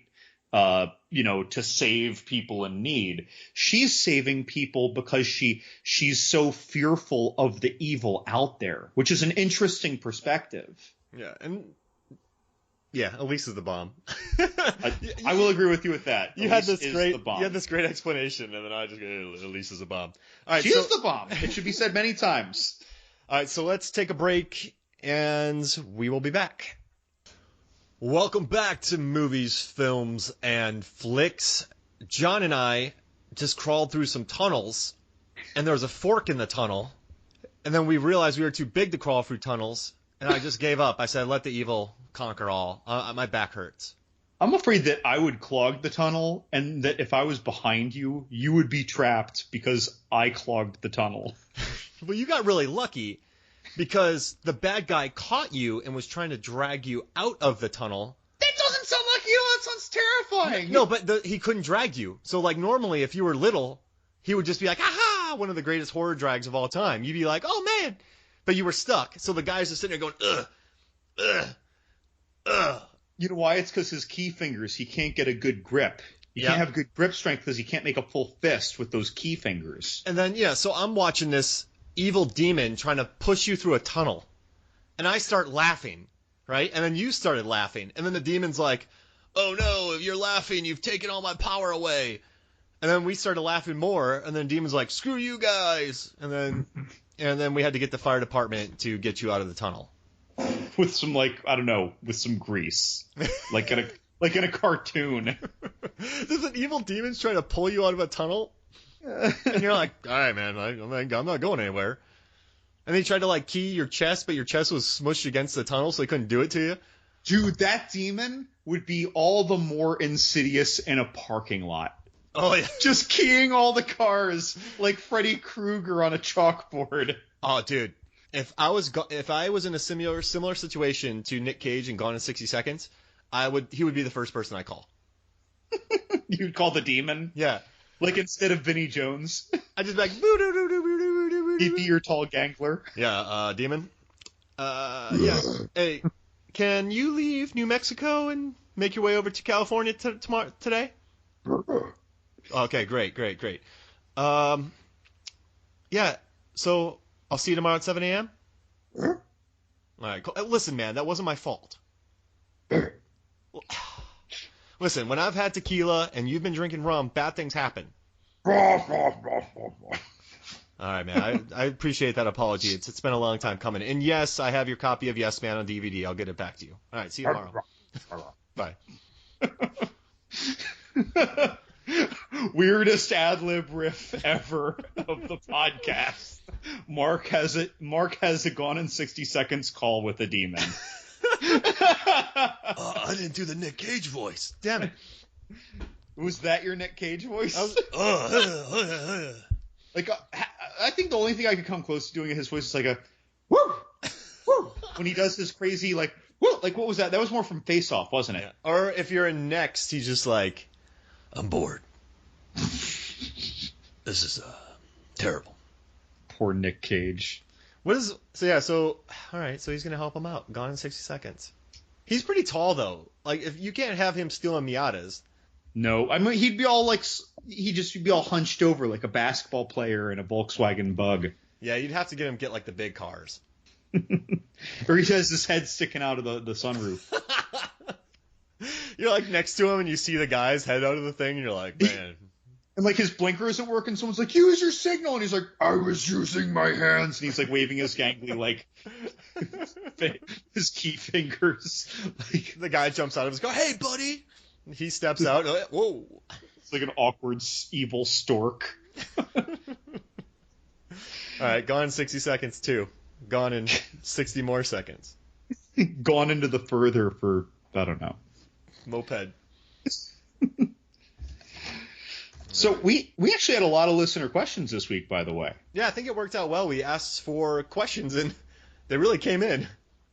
To save people in need. She's saving people because she's so fearful of the evil out there, which is an interesting perspective. Yeah, and Elise is the bomb. I will agree with you with that. You had this great explanation, and then I just go, Elise is the bomb. All right, she is the bomb. It should be said many times. All right, so let's take a break, and we will be back. Welcome back to Movies, Films, and Flicks. John and I just crawled through some tunnels, and there was a fork in the tunnel, and then we realized we were too big to crawl through tunnels, and I just gave up. I said, let the evil conquer all. My back hurts. I'm afraid that I would clog the tunnel, and that if I was behind you, you would be trapped because I clogged the tunnel. Well, you got really lucky. Because the bad guy caught you and was trying to drag you out of the tunnel. That doesn't sound like you. That sounds terrifying. No, but he couldn't drag you. So, like, normally, if you were little, he would just be like, aha, one of the greatest horror drags of all time. You'd be like, oh, man. But you were stuck. So the guy's just sitting there going, ugh. You know why? It's because his key fingers, he can't get a good grip. You can't have good grip strength because he can't make a full fist with those key fingers. And then, so I'm watching this evil demon trying to push you through a tunnel. And I start laughing, right? And then you started laughing. And then the demon's like, oh no, if you're laughing, you've taken all my power away. And then we started laughing more. And then the demon's like, screw you guys. And then we had to get the fire department to get you out of the tunnel. With some, with some grease. like in a cartoon. Does an evil demon's trying to pull you out of a tunnel? And you're like, all right, man, I'm not going anywhere. And they tried to key your chest, but your chest was smushed against the tunnel, so they couldn't do it to you. Dude, that demon would be all the more insidious in a parking lot. Oh yeah, just keying all the cars like Freddy Krueger on a chalkboard. Oh, dude, if I was in a similar situation to Nick Cage in Gone in 60 Seconds, he would be the first person I call. You'd call the demon? Yeah. Like instead of Vinnie Jones. I'd just be like, boo doo doo doo doo doo doo. He'd be your tall gangler. Yeah, demon. Yeah. Hey, can you leave New Mexico and make your way over to California today? Okay, great. Yeah, so I'll see you tomorrow at 7 a.m.? All right, cool. Listen, man, that wasn't my fault. Listen, when I've had tequila and you've been drinking rum, bad things happen. All right, man. I appreciate that apology. It's been a long time coming. And yes, I have your copy of Yes Man on DVD. I'll get it back to you. All right, see you tomorrow. Bye. Weirdest ad-lib riff ever of the podcast. Mark has a Gone in 60 Seconds call with a demon. I didn't do the Nick Cage voice. Damn it. Was that your Nick Cage voice? I think the only thing I could come close to doing his voice is like a woo, woo, when he does this crazy woo, what was that? That was more from Face Off, wasn't it? Yeah. Or if you're in Next, he's just like, I'm bored. This is terrible. Poor Nick Cage. All right, so he's gonna help him out. Gone in 60 Seconds. He's pretty tall though. Like, if you can't have him stealing Miatas. No, I mean he'd be all like he'd be all hunched over like a basketball player in a Volkswagen Bug. Yeah, you'd have to get like the big cars. Or he has his head sticking out of the sunroof. You're like next to him and you see the guy's head out of the thing and you're like, man. And like his blinker isn't working. Someone's like, use your signal. And he's like, I was using my hands. And he's like waving his gangly, like his key fingers. Like, the guy jumps out of his car. Hey, buddy. He steps out. Whoa. It's like an awkward, evil stork. All right. Gone in 60 seconds, too. Gone in 60 more seconds. Gone into the further for, I don't know. Moped. So we actually had a lot of listener questions this week, by the way. Yeah, I think it worked out well. We asked for questions, and they really came in.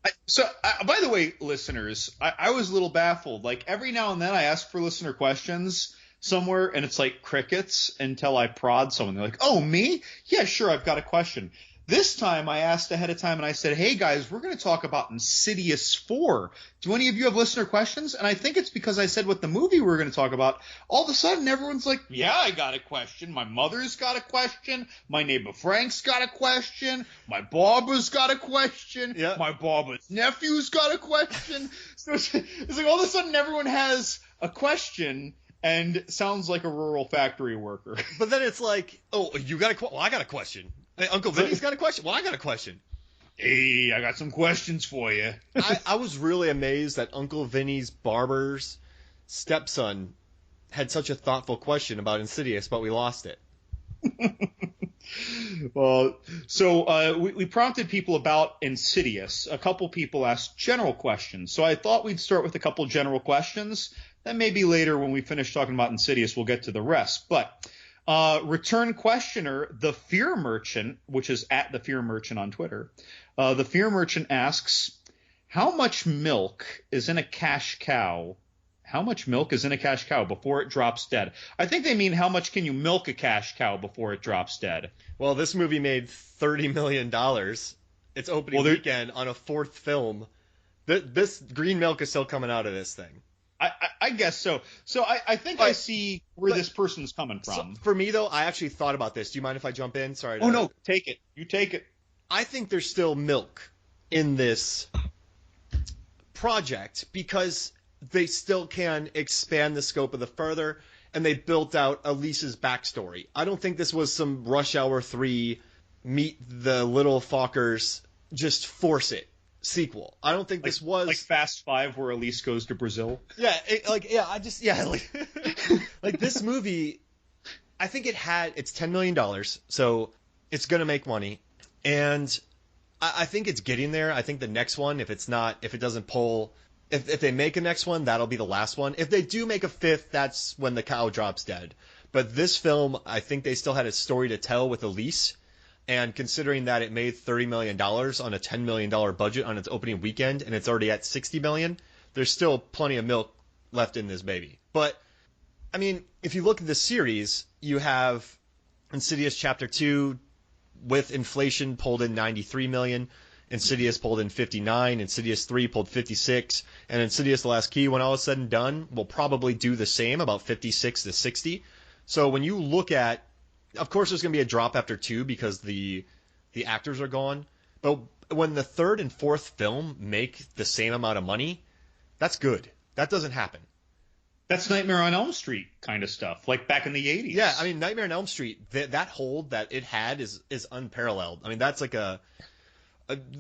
By the way, listeners, I was a little baffled. Like, every now and then I ask for listener questions somewhere, and it's like crickets until I prod someone. They're like, oh, me? Yeah, sure, I've got a question. This time I asked ahead of time, and I said, hey, guys, we're going to talk about Insidious 4. Do any of you have listener questions? And I think it's because I said what the movie we were going to talk about. All of a sudden, everyone's like, yeah, I got a question. My mother's got a question. My neighbor Frank's got a question. My Barbara's got a question. Yeah. My Barbara's nephew's got a question. So it's like all of a sudden everyone has a question and sounds like a rural factory worker. But then it's like, oh, you got a question? Well, I got a question. Hey, Uncle Vinny's got a question? Well, I got a question. Hey, I got some questions for you. I was really amazed that Uncle Vinny's barber's stepson had such a thoughtful question about Insidious, but we lost it. Well, so we prompted people about Insidious. A couple people asked general questions. So I thought we'd start with a couple general questions. Then maybe later when we finish talking about Insidious, we'll get to the rest. But return questioner, The Fear Merchant, which is at The Fear Merchant on Twitter. The Fear Merchant asks, how much milk is in a cash cow? How much milk is in a cash cow before it drops dead? I think they mean how much can you milk a cash cow before it drops dead? Well, this movie made $30 million. Its opening weekend on a fourth film. This green milk is still coming out of this thing. I guess so. So I think I see where this person's coming from. So for me, though, I actually thought about this. Do you mind if I jump in? Sorry. Oh, no. Take it. You take it. I think there's still milk in this project because they still can expand the scope of the further, and they built out Elise's backstory. I don't think this was some Rush Hour 3 meet the little fuckers, just force it sequel. I don't think this was like Fast 5 where Elise goes to Brazil. Yeah, like this movie, I think it's $10 million, so it's gonna make money, and I think it's getting there. I think the next one, if it doesn't pull, if they make a next one, that'll be the last one. If they do make a fifth, that's when the cow drops dead. But this film, I think they still had a story to tell with Elise. And considering that it made $30 million on a $10 million budget on its opening weekend, and it's already at $60 million, there's still plenty of milk left in this baby. But, I mean, if you look at the series, you have Insidious Chapter 2 with inflation pulled in $93 million, Insidious pulled in 59, Insidious 3 pulled 56, and Insidious The Last Key, when all is said and done, will probably do the same, about 56 to 60. So when you look at, of course there's going to be a drop after 2 because the actors are gone, but when the third and fourth film make the same amount of money, that's good. That doesn't happen. That's Nightmare on Elm Street kind of stuff, like back in the 80s. Yeah, I mean, Nightmare on Elm Street, that hold that it had is unparalleled. I mean, that's like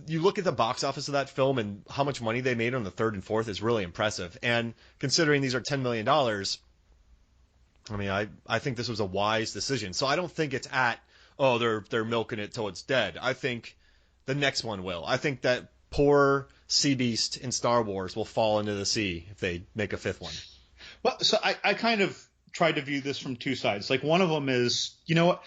you look at the box office of that film and how much money they made on the third and fourth is really impressive. And considering these are $10 million, I mean, I think this was a wise decision. So I don't think it's they're milking it till it's dead. I think the next one will. I think that poor sea beast in Star Wars will fall into the sea if they make a fifth one. Well, so I kind of tried to view this from two sides. Like, one of them is, you know what,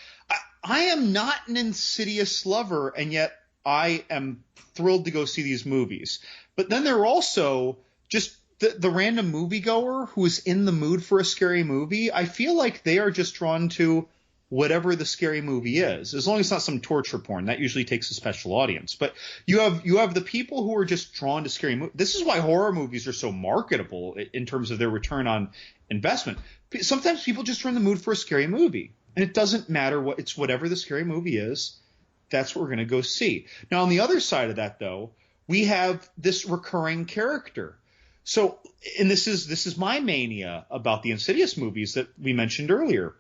I am not an Insidious lover, and yet I am thrilled to go see these movies. But then there are also just the random moviegoer who is in the mood for a scary movie. I feel like they are just drawn to whatever the scary movie is, as long as it's not some torture porn. That usually takes a special audience. But you have the people who are just drawn to scary movies. This is why horror movies are so marketable in terms of their return on investment. Sometimes people just are in the mood for a scary movie, and it doesn't matter what it's whatever the scary movie is. That's what we're going to go see. Now, on the other side of that, though, we have this recurring character. So, and this is my mania about the Insidious movies that we mentioned earlier.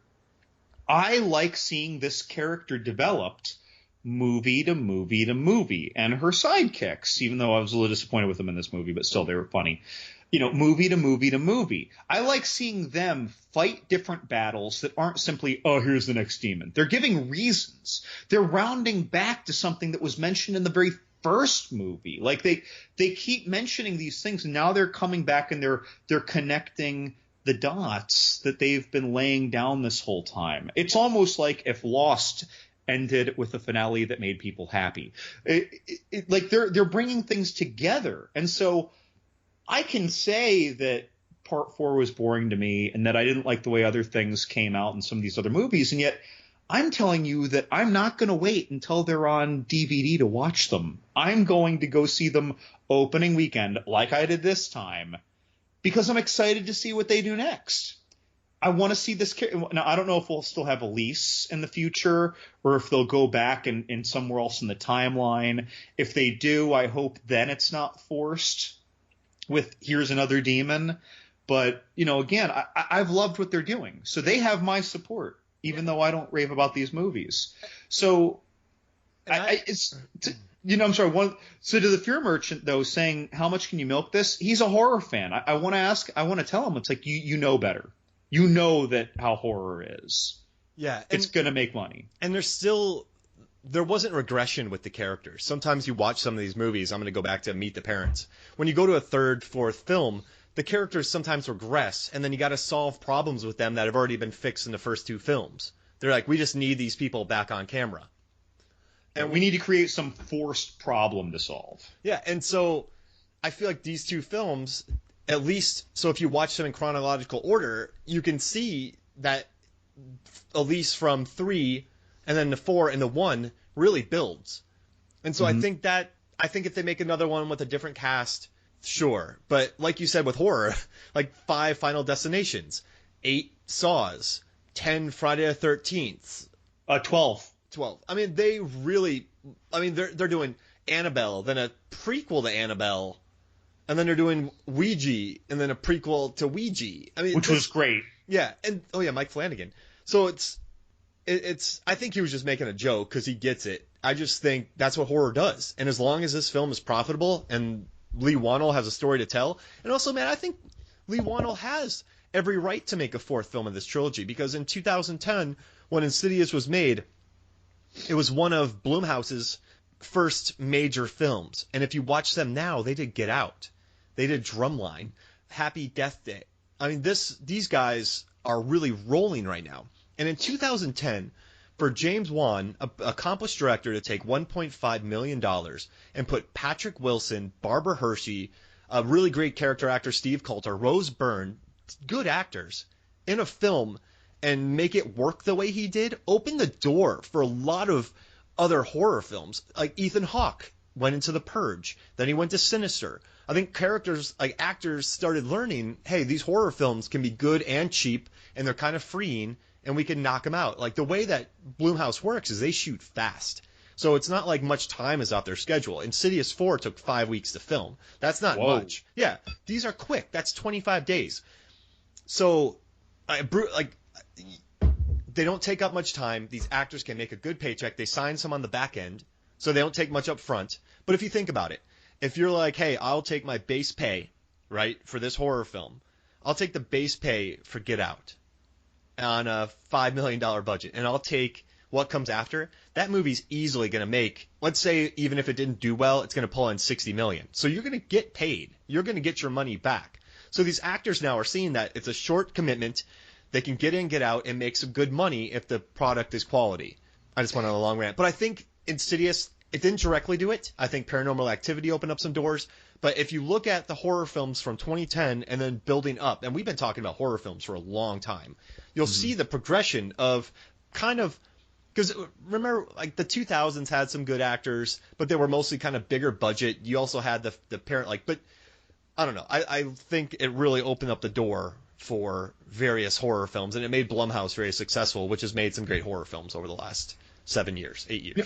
I like seeing this character developed movie to movie to movie, and her sidekicks, even though I was a little disappointed with them in this movie, but still they were funny. Movie to movie to movie. I like seeing them fight different battles that aren't simply, oh, here's the next demon. They're giving reasons. They're rounding back to something that was mentioned in the very first movie. Like they keep mentioning these things, and now they're coming back and they're connecting the dots that they've been laying down this whole time. It's almost like if Lost ended with a finale that made people happy. Like they're bringing things together. And so I can say that part 4 was boring to me and that I didn't like the way other things came out in some of these other movies. And yet I'm telling you that I'm not going to wait until they're on DVD to watch them. I'm going to go see them opening weekend like I did this time because I'm excited to see what they do next. I want to see this. Now, I don't know if we'll still have Elise in the future or if they'll go back and somewhere else in the timeline. If they do, I hope then it's not forced with here's another demon. But, again, I've loved what they're doing. So they have my support, even though I don't rave about these movies. So I'm sorry. So to the Fear Merchant, though, saying how much can you milk this? He's a horror fan. I want to tell him, it's like, you know better. You know that how horror is. Yeah. It's going to make money. And there wasn't regression with the characters. Sometimes you watch some of these movies. I'm going to go back to Meet the Parents. When you go to a third, fourth film, the characters sometimes regress, and then you got to solve problems with them that have already been fixed in the first 2 films. They're like, we just need these people back on camera. And we need to create some forced problem to solve. Yeah, and so I feel like these 2 films, at least, so if you watch them in chronological order, you can see that Elise from 3 and then the 4 and the 1 really builds. And so I think if they make another one with a different cast, sure. But like you said with horror, like 5 Final Destinations, 8 Saws, 10 Friday the 13th. 12. I mean, they're doing Annabelle, then a prequel to Annabelle, and then they're doing Ouija, and then a prequel to Ouija. I mean, which was great. Yeah, and Mike Flanagan. So it's I think he was just making a joke because he gets it. I just think that's what horror does. And as long as this film is profitable and Lee Wannell has a story to tell, and also, man, I think Lee Wannell has every right to make a 4th film of this trilogy because in 2010, when Insidious was made, it was one of Blumhouse's first major films. And if you watch them now, they did Get Out. They did Drumline, Happy Death Day. I mean, these guys are really rolling right now. And in 2010, for James Wan, an accomplished director, to take $1.5 million and put Patrick Wilson, Barbara Hershey, a really great character actor, Steve Coulter, Rose Byrne, good actors, in a film and make it work the way he did, opened the door for a lot of other horror films. Like Ethan Hawke went into The Purge, then he went to Sinister. I think actors started learning, hey, these horror films can be good and cheap, and they're kind of freeing, and we can knock them out. Like the way that Blumhouse works is they shoot fast. So it's not like much time is off their schedule. Insidious 4 took 5 weeks to film. That's not much. Yeah, these are quick. That's 25 days. So, they don't take up much time. These actors can make a good paycheck. They sign some on the back end, so they don't take much up front. But if you think about it, if you're like, hey, I'll take my base pay, right, for this horror film. I'll take the base pay for Get Out on a $5 million budget, and I'll take what comes after. That movie's easily going to make, let's say, even if it didn't do well, it's going to pull in $60 million. So you're going to get paid. You're going to get your money back. So these actors now are seeing that it's a short commitment. They can get in, get out, and make some good money if the product is quality. I just went on a long rant. But I think Insidious, it didn't directly do it. I think Paranormal Activity opened up some doors. But if you look at the horror films from 2010 and then building up, and we've been talking about horror films for a long time, you'll see the progression of kind of, because remember, like the 2000s had some good actors, but they were mostly kind of bigger budget. You also had the parent, like, but I don't know. I think it really opened up the door for various horror films, and it made Blumhouse very successful, which has made some great horror films over the last 7 years, 8 years. Yeah.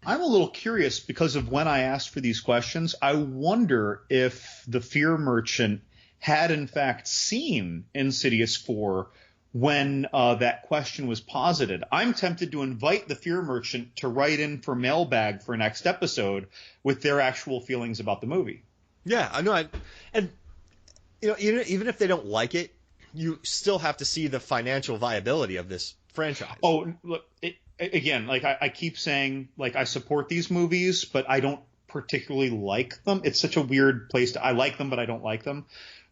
I'm a little curious because of when I asked for these questions. I wonder if the Fear Merchant had in fact seen Insidious 4 when that question was posited. I'm tempted to invite the Fear Merchant to write in for mailbag for next episode with their actual feelings about the movie. Yeah, I know. And you know, even if they don't like it, you still have to see the financial viability of this franchise. Oh, look, again, like I keep saying, like I support these movies, but I don't particularly like them. It's such a weird place to. I like them, but I don't like them.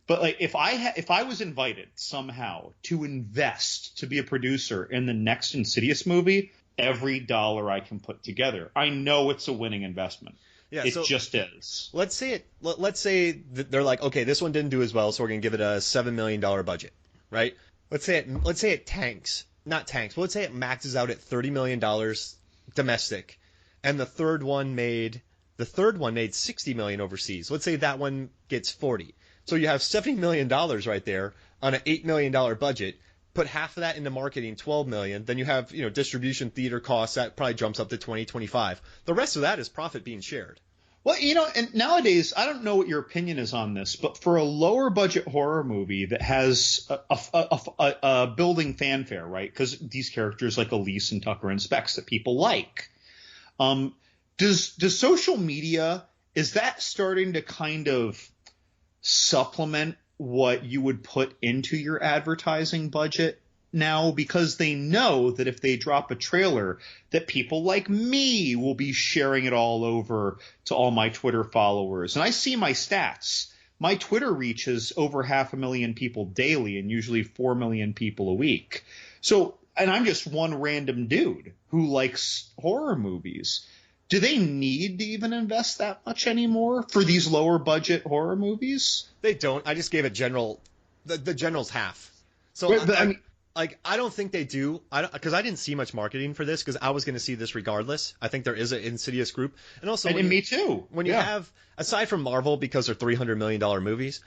But like if I was invited somehow to invest to be a producer in the next Insidious movie, every dollar I can put together, I know it's a winning investment. Yeah, it just is. Let's say that they're like, okay, this one didn't do as well, so we're gonna give it a $7 million budget, right? Let's say it tanks, not tanks, but let's say it maxes out at $30 million domestic, and the third one made $60 million overseas. Let's say that one gets 40. So you have $70 million right there on an $8 million budget. Put half of that into marketing, $12 million. Then you have, distribution, theater costs. That probably jumps up to 20, 25. The rest of that is profit being shared. Well, and nowadays, I don't know what your opinion is on this, but for a lower budget horror movie that has a building fanfare, right? Because these characters like Elise and Tucker and Specs that people like, does social media, is that starting to kind of supplement what you would put into your advertising budget now, because they know that if they drop a trailer that people like me will be sharing it all over to all my Twitter followers? And I see my stats. My Twitter reaches over 500,000 people daily and usually 4 million people a week. So, and I'm just one random dude who likes horror movies. Do they need to even invest that much anymore for these lower budget horror movies? They don't. I just gave a general. The general's half. So Wait, I don't think they do. Because I didn't see much marketing for this because I was going to see this regardless. I think there is an Insidious group, and also and me too. When you have, aside from Marvel, because they're $300 million movies,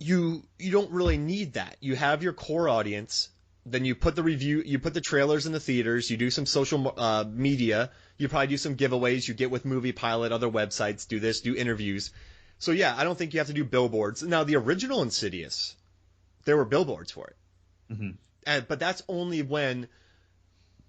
you don't really need that. You have your core audience. Then you put the trailers in the theaters. You do some social media. You probably do some giveaways. You get with Movie Pilot, other websites, do interviews. So yeah, I don't think you have to do billboards. Now the original Insidious, there were billboards for it. Mm-hmm. But that's only when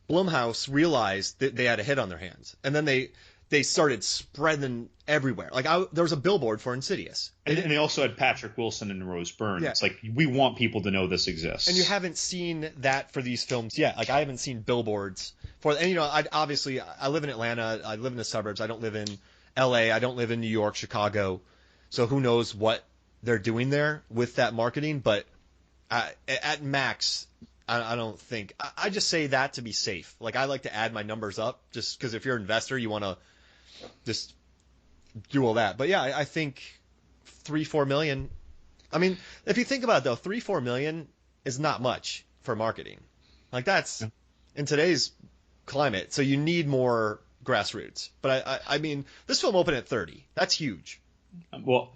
Blumhouse realized that they had a hit on their hands. And then they started spreading everywhere. Like there was a billboard for Insidious. And they also had Patrick Wilson and Rose Byrne. Yeah. It's like, we want people to know this exists. And you haven't seen that for these films yet. Like I haven't seen billboards for, and I live in Atlanta. I live in the suburbs. I don't live in LA. I don't live in New York, Chicago. So who knows what they're doing there with that marketing. But at max, I don't think. I just say that to be safe. Like I like to add my numbers up just because if you're an investor, you want to just do all that. But yeah, I think 3-4 million. I mean, if you think about it though, 3-4 million is not much for marketing. Like that's in today's climate. So you need more grassroots. But I mean, this film opened at 30. That's huge. Well,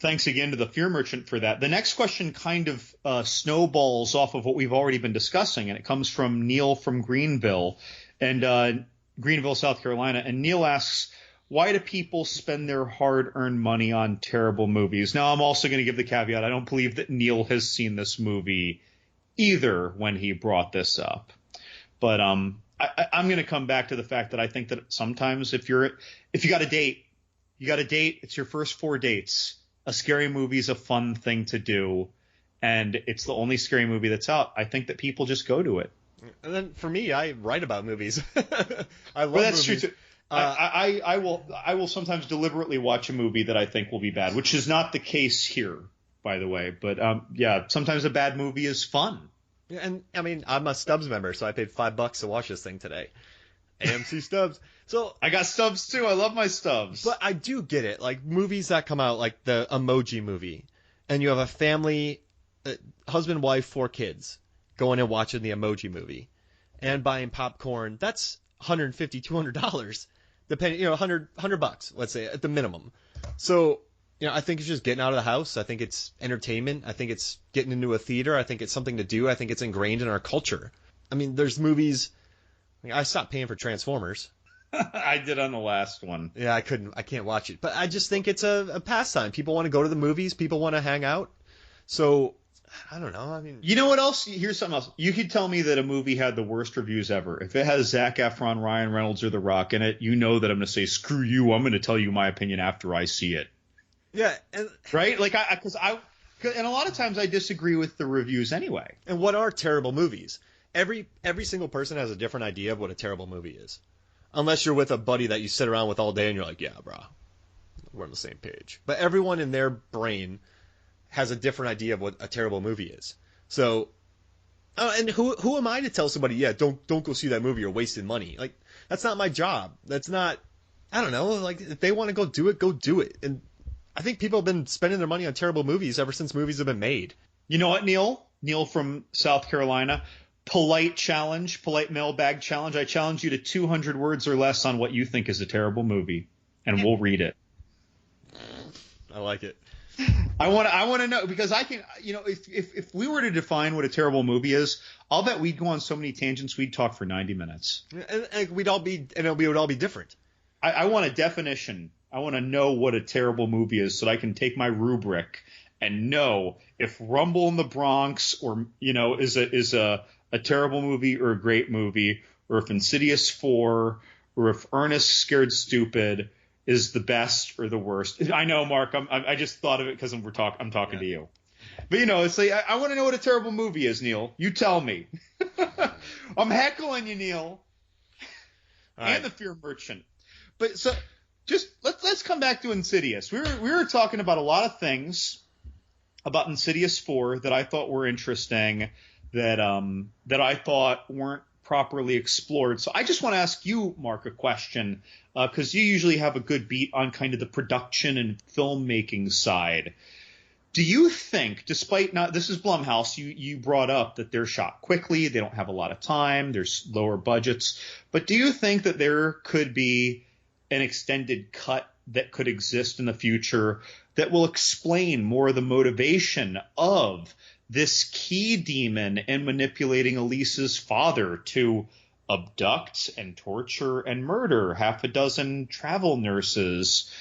thanks again to the Fear Merchant for that. The next question kind of snowballs off of what we've already been discussing, and it comes from Neil from Greenville, South Carolina. And Neil asks, why do people spend their hard-earned money on terrible movies? Now, I'm also going to give the caveat, I don't believe that Neil has seen this movie either when he brought this up. But I'm going to come back to the fact that I think that sometimes if you got a date, it's your first 4 dates. A scary movie is a fun thing to do, and it's the only scary movie that's out. I think that people just go to it. And then for me, I write about movies. I love that's movies. True too. I will sometimes deliberately watch a movie that I think will be bad, which is not the case here, by the way. But sometimes a bad movie is fun. Yeah, and I mean, I'm a Stubbs member, so I paid $5 to watch this thing today. AMC Stubbs. So I got Stubbs too. I love my Stubbs. But I do get it. Like movies that come out, like the Emoji Movie, and you have a family, husband, wife, 4 kids, going and watching the Emoji Movie, and buying popcorn, that's $150, $200, depending, $100, let's say, at the minimum. So, I think it's just getting out of the house. I think it's entertainment. I think it's getting into a theater. I think it's something to do. I think it's ingrained in our culture. I mean, there's movies. I stopped paying for Transformers. I did on the last one. Yeah, I can't watch it. But I just think it's a pastime. People want to go to the movies. People want to hang out. So, I don't know. I mean, you know what else? Here's something else. You could tell me that a movie had the worst reviews ever. If it has Zac Efron, Ryan Reynolds, or The Rock in it, you know that I'm going to say, screw you. I'm going to tell you my opinion after I see it. Yeah. Right? Like, and a lot of times I disagree with the reviews anyway. And what are terrible movies? Every single person has a different idea of what a terrible movie is. Unless you're with a buddy that you sit around with all day and you're like, yeah, bro, we're on the same page. But everyone in their brain has a different idea of what a terrible movie is. So, and who am I to tell somebody, yeah, don't go see that movie, you're wasting money. Like, that's not my job. That's not, I don't know, like, if they want to go do it, go do it. And I think people have been spending their money on terrible movies ever since movies have been made. You know what, Neil? Neil from South Carolina. Polite mailbag challenge. I challenge you to 200 words or less on what you think is a terrible movie, and we'll read it. I like it. I want to know, because I can, if we were to define what a terrible movie is, I'll bet we'd go on so many tangents we'd talk for 90 minutes. And it would all be different. I want a definition. I want to know what a terrible movie is so that I can take my rubric and know if Rumble in the Bronx is a terrible movie or a great movie, or if Insidious 4, or if Ernest Scared Stupid is the best or the worst. I know, Mark. I just thought of it because I'm talking to you. But it's like I want to know what a terrible movie is, Neil. You tell me. I'm heckling you, Neil. And the Fear Merchant. But so just let's come back to Insidious. We were talking about a lot of things about Insidious 4 that I thought were interesting, that I thought weren't properly explored. So I just want to ask you, Mark, a question, because you usually have a good beat on kind of the production and filmmaking side. Do you think, despite this is Blumhouse, you brought up that they're shot quickly, they don't have a lot of time, there's lower budgets, but do you think that there could be an extended cut that could exist in the future that will explain more of the motivation of this key demon in manipulating Elise's father to abduct and torture and murder half a dozen travel nurses,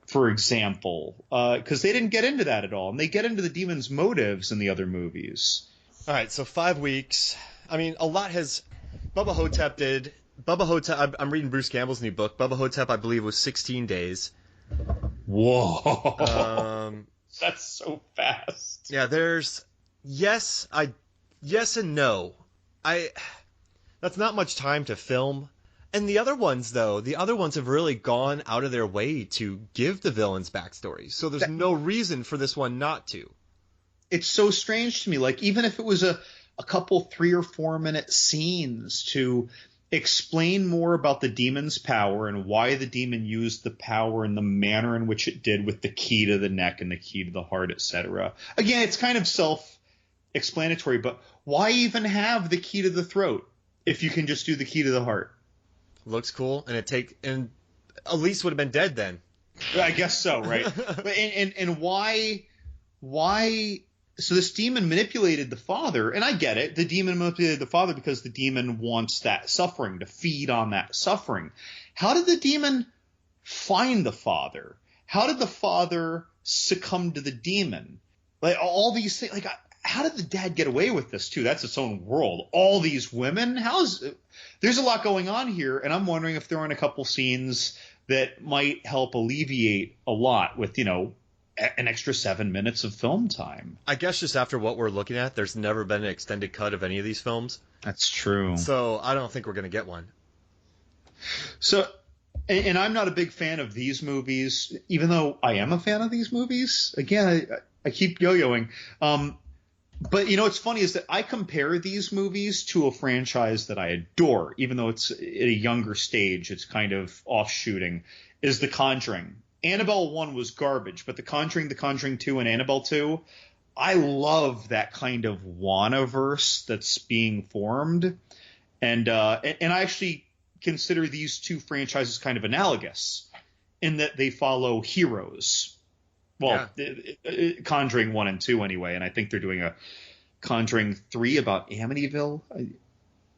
for example? Because they didn't get into that at all. And they get into the demon's motives in the other movies. All right, so 5 weeks. I mean, a lot has... Bubba Hotep did. Bubba Hotep, I'm reading Bruce Campbell's new book. Bubba Hotep, I believe, was 16 days. Whoa. That's so fast. Yeah, there's... Yes and no. That's not much time to film. And the other ones have really gone out of their way to give the villains backstories. So there's no reason for this one not to. It's so strange to me. Like, even if it was a couple 3 or 4 minute scenes to explain more about the demon's power and why the demon used the power and the manner in which it did with the key to the neck and the key to the heart, etc. Again, it's kind of self-explanatory, but why even have the key to the throat if you can just do the key to the heart? Looks cool, and Elise would have been dead then. I guess so, right? But and why? So this demon manipulated the father, and I get it. The demon manipulated the father because the demon wants that suffering, to feed on that suffering. How did the demon find the father? How did the father succumb to the demon? Like, all these things. Like, how did the dad get away with this too? That's its own world. All these women. There's a lot going on here, and I'm wondering if there aren't a couple scenes that might help alleviate a lot with, an extra 7 minutes of film time. I guess just after what we're looking at, there's never been an extended cut of any of these films. That's true. So I don't think we're going to get one. So, and I'm not a big fan of these movies, even though I am a fan of these movies. Again, I keep yo-yoing. But what's funny is that I compare these movies to a franchise that I adore, even though it's at a younger stage, it's kind of offshooting, is The Conjuring. Annabelle 1 was garbage, but The Conjuring 2, and Annabelle 2, I love that kind of Wannaverse that's being formed. And I actually consider these two franchises kind of analogous in that they follow heroes. Well, Conjuring 1 and 2 anyway, and I think they're doing a Conjuring 3 about Amityville,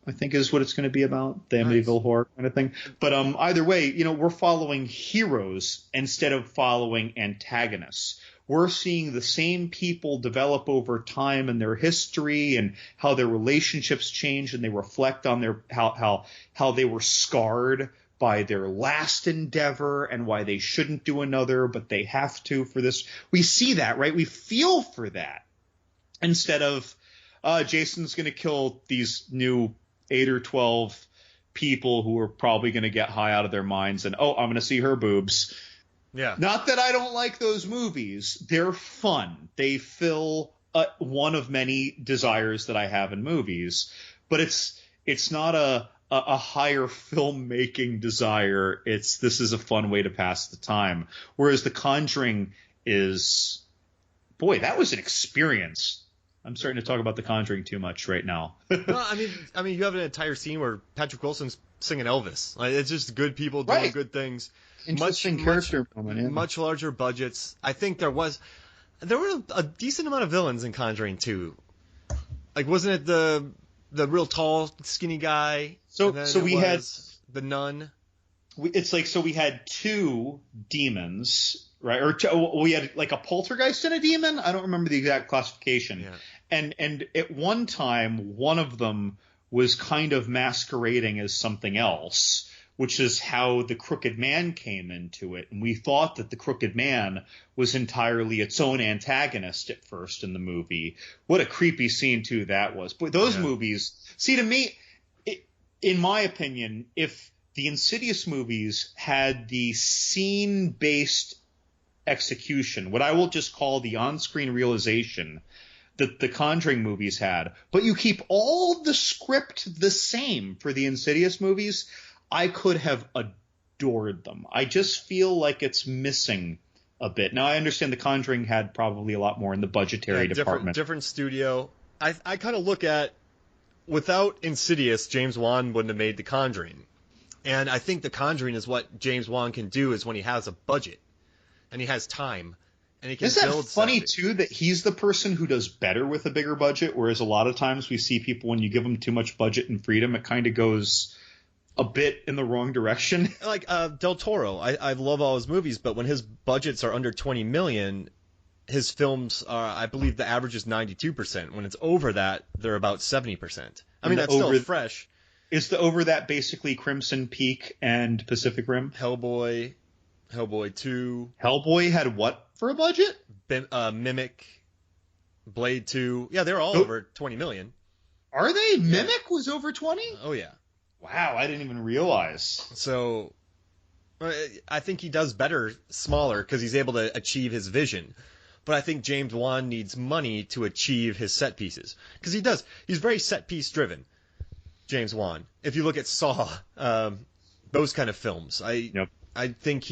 I think is what it's going to be about, the Amityville horror kind of thing. But either way, we're following heroes instead of following antagonists. We're seeing the same people develop over time and their history and how their relationships change, and they reflect on their how they were scarred by their last endeavor and why they shouldn't do another, but they have to for this. We see that, right? We feel for that instead of Jason's going to kill these new 8 or 12 people who are probably going to get high out of their minds and, I'm going to see her boobs. Yeah. Not that I don't like those movies. They're fun. They fill one of many desires that I have in movies, but it's not a higher filmmaking desire. This is a fun way to pass the time. Whereas The Conjuring is, boy, that was an experience. I'm starting to talk about The Conjuring too much right now. Well, I mean, you have an entire scene where Patrick Wilson's singing Elvis. Like, it's just good people doing good things. Interesting character moment. Yeah. Much larger budgets. I think there were a decent amount of villains in Conjuring 2. Like, wasn't it the real tall, skinny guy? So we had the nun. We had 2 demons, right? Or we had like a poltergeist and a demon. I don't remember the exact classification. Yeah. And at one time, one of them was kind of masquerading as something else, which is how the Crooked Man came into it. And we thought that the Crooked Man was entirely its own antagonist at first in the movie. What a creepy scene, too, that was. But those movies, see, to me, in my opinion, if the Insidious movies had the scene-based execution, what I will just call the on-screen realization that the Conjuring movies had, but you keep all the script the same for the Insidious movies, I could have adored them. I just feel like it's missing a bit. Now, I understand The Conjuring had probably a lot more in the budgetary department. Different studio. I kind of look at, without Insidious, James Wan wouldn't have made The Conjuring. And I think The Conjuring is what James Wan can do is when he has a budget and he has time and he can build build. Isn't that funny, something. too, that he's the person who does better with a bigger budget, whereas a lot of times we see people, when you give them too much budget and freedom, it kind of goes a bit in the wrong direction. Like Del Toro, I love all his movies, but when his budgets are under 20 million, his films are, I believe the average is 92%. When it's over that, they're about 70%. I mean, that's still fresh. Is the over that basically Crimson Peak and Pacific Rim? Hellboy 2. Hellboy had what for a budget? Mimic, Blade 2. Yeah, they're all over 20 million. Are they? Mimic was over 20? Oh, yeah. Wow, I didn't even realize. So I think he does better smaller because he's able to achieve his vision. But I think James Wan needs money to achieve his set pieces. Because he does. He's very set piece driven, James Wan. If you look at Saw, those kind of films, I think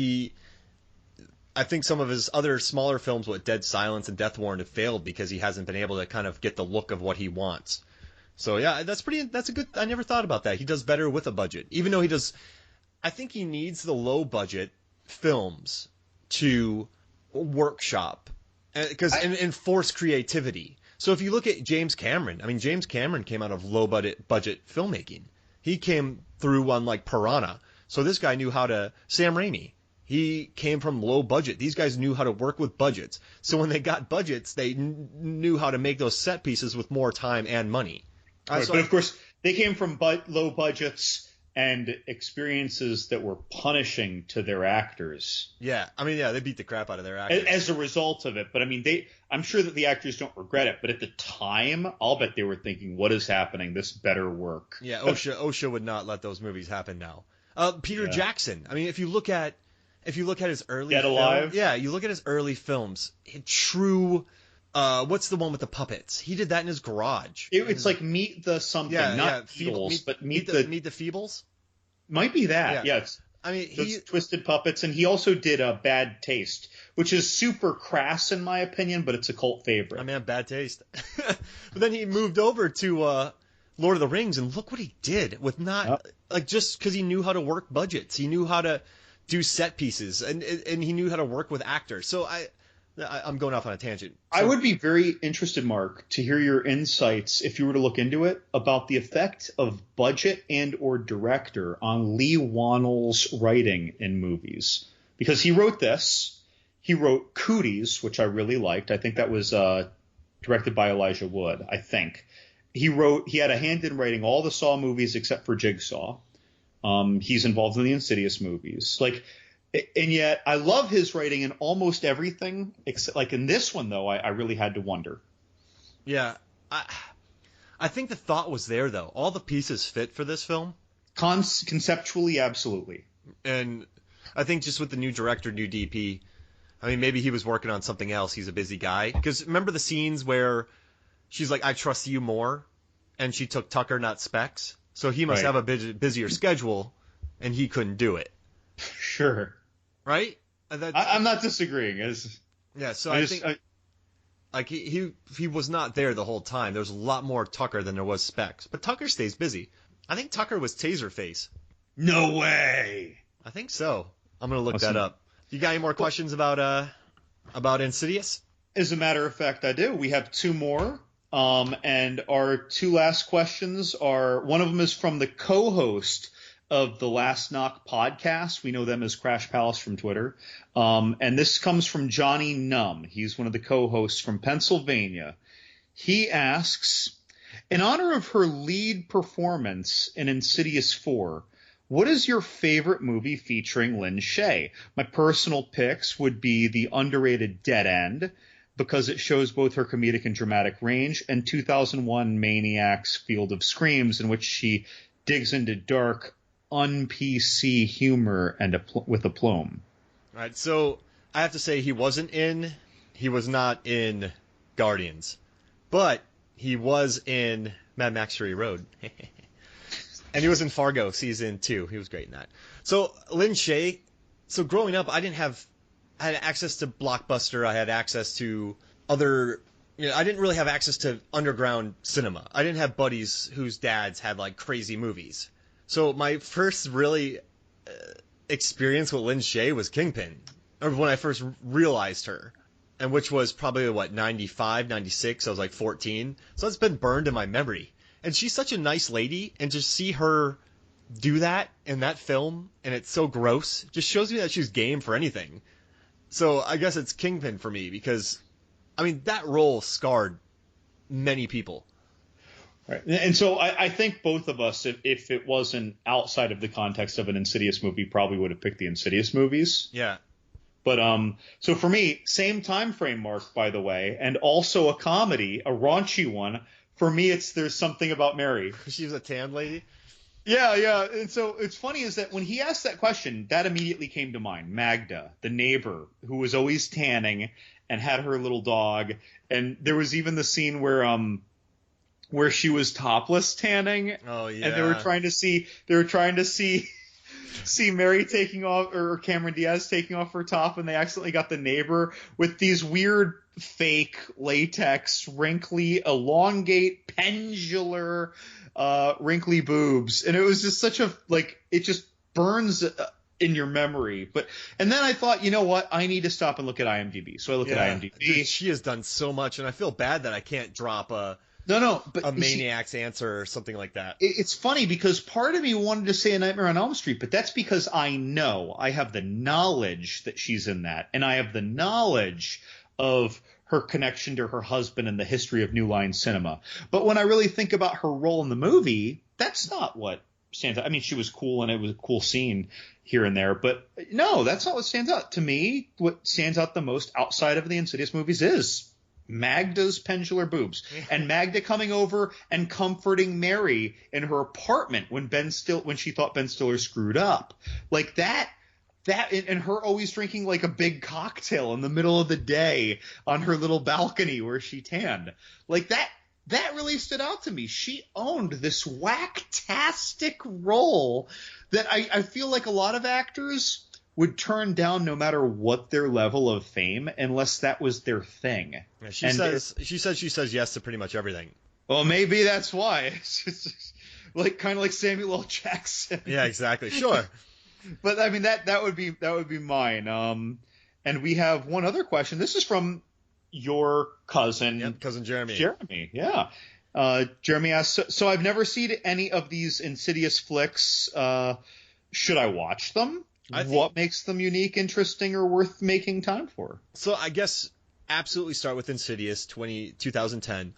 some of his other smaller films with Dead Silence and Death Warrant have failed because he hasn't been able to kind of get the look of what he wants. So yeah, that's a good. I never thought about that. He does better with a budget, even though he does. I think he needs the low budget films to workshop and force creativity. So if you look at James Cameron, I mean, James Cameron came out of low budget filmmaking. He came through on like Piranha. So this guy knew how to. Sam Raimi. He came from low budget. These guys knew how to work with budgets. So when they got budgets, they knew how to make those set pieces with more time and money. Right, but of course, they came from low budgets and experiences that were punishing to their actors. Yeah, I mean, they beat the crap out of their actors as a result of it. But I mean, I'm sure that the actors don't regret it. But at the time, I'll bet they were thinking, "What is happening? This better work." Yeah, OSHA would not let those movies happen now. Peter Jackson. I mean, if you look at his early Get Alive. You look at his early films. True. What's the one with the puppets? He did that in his garage. It's like Meet the something, not Feebles, but Meet the Feebles. Might be that. Yeah. Yes. I mean, those twisted puppets, and he also did a Bad Taste, which is super crass in my opinion, but it's a cult favorite. I mean, Bad Taste. But then he moved over to Lord of the Rings, and look what he did with just because he knew how to work budgets, he knew how to do set pieces, and he knew how to work with actors. So I'm going off on a tangent. So, I would be very interested, Mark, to hear your insights, if you were to look into it, about the effect of budget and or director on Lee Wannell's writing in movies. Because he wrote this. He wrote Cooties, which I really liked. I think that was directed by Elijah Wood, I think. He had a hand in writing all the Saw movies except for Jigsaw. He's involved in the Insidious movies. And yet I love his writing in almost everything, except in this one, though, I really had to wonder. Yeah. I think the thought was there, though. All the pieces fit for this film. Conceptually, absolutely. And I think just with the new director, new DP, I mean, maybe he was working on something else. He's a busy guy. Because remember the scenes where she's like, I trust you more, and she took Tucker, not Specs? So he must have a busier schedule, and he couldn't do it. Sure. Right? I'm not disagreeing. Yeah, so I think he was not there the whole time. There was a lot more Tucker than there was Specs. But Tucker stays busy. I think Tucker was Taserface. No way! I think so. I'm going to look that up. You got any more questions about Insidious? As a matter of fact, I do. We have two more. And our two last questions are, one of them is from the co-host of the Last Knock podcast. We know them as Crash Palace from Twitter. And this comes from Johnny Numb. He's one of the co-hosts from Pennsylvania. He asks, in honor of her lead performance in Insidious 4, what is your favorite movie featuring Lynn Shaye? My personal picks would be the underrated Dead End, because it shows both her comedic and dramatic range, and 2001 Maniac's Field of Screams, in which she digs into dark, un-PC humor and with aplomb. All right, so I have to say he was not in Guardians, but he was in Mad Max Fury Road. And he was in Fargo season 2. He was great in that. So Lynn Shaye, so growing up, I had access to Blockbuster. I had access to other, I didn't really have access to underground cinema. I didn't have buddies whose dads had crazy movies. So my first really experience with Lynn Shaye was Kingpin, or when I first realized her, and which was probably 95, 96. I was 14. So it's been burned in my memory. And she's such a nice lady, and just see her do that in that film, and it's so gross, just shows me that she's game for anything. So I guess it's Kingpin for me, because, I mean, that role scarred many people. Right. And so I think both of us, if it wasn't outside of the context of an Insidious movie, probably would have picked the Insidious movies. Yeah. But so for me, same time frame, Mark, by the way, and also a comedy, a raunchy one. For me, it's There's Something About Mary. She was a tan lady? Yeah. And so it's funny is that when he asked that question, that immediately came to mind. Magda, the neighbor, who was always tanning and had her little dog. And there was even the scene where she was topless tanning. Oh, yeah. And they were trying to see Mary taking off, or Cameron Diaz taking off her top, and they accidentally got the neighbor with these weird fake latex, wrinkly, elongate, pendular, wrinkly boobs. And it was just such a, it just burns in your memory. And then I thought, you know what? I need to stop and look at IMDb. So I look at IMDb. Dude, she has done so much, and I feel bad that I can't drop a Maniac's Answer or something like that. It's funny because part of me wanted to say A Nightmare on Elm Street, but that's because I have the knowledge that she's in that, and I have the knowledge of her connection to her husband and the history of New Line Cinema. But when I really think about her role in the movie, that's not what stands out. I mean, she was cool, and it was a cool scene here and there, but no, that's not what stands out. To me, what stands out the most outside of the Insidious movies is Magda's pendular boobs, and Magda coming over and comforting Mary in her apartment when she thought Ben Stiller screwed up, like that, and her always drinking a big cocktail in the middle of the day on her little balcony where she tanned, that really stood out to me. She owned this whacktastic role that I feel like a lot of actors would turn down no matter what their level of fame, unless that was their thing. Yeah, she says yes to pretty much everything. Well, maybe that's why. It's just like kind of like Samuel L. Jackson. Yeah, exactly. Sure. But I mean that would be mine. And we have one other question. This is from your cousin, Yep, cousin Jeremy. Jeremy, yeah. Jeremy asks, so I've never seen any of these Insidious flicks. Should I watch them? What makes them unique, interesting, or worth making time for? So I guess absolutely start with Insidious 2010.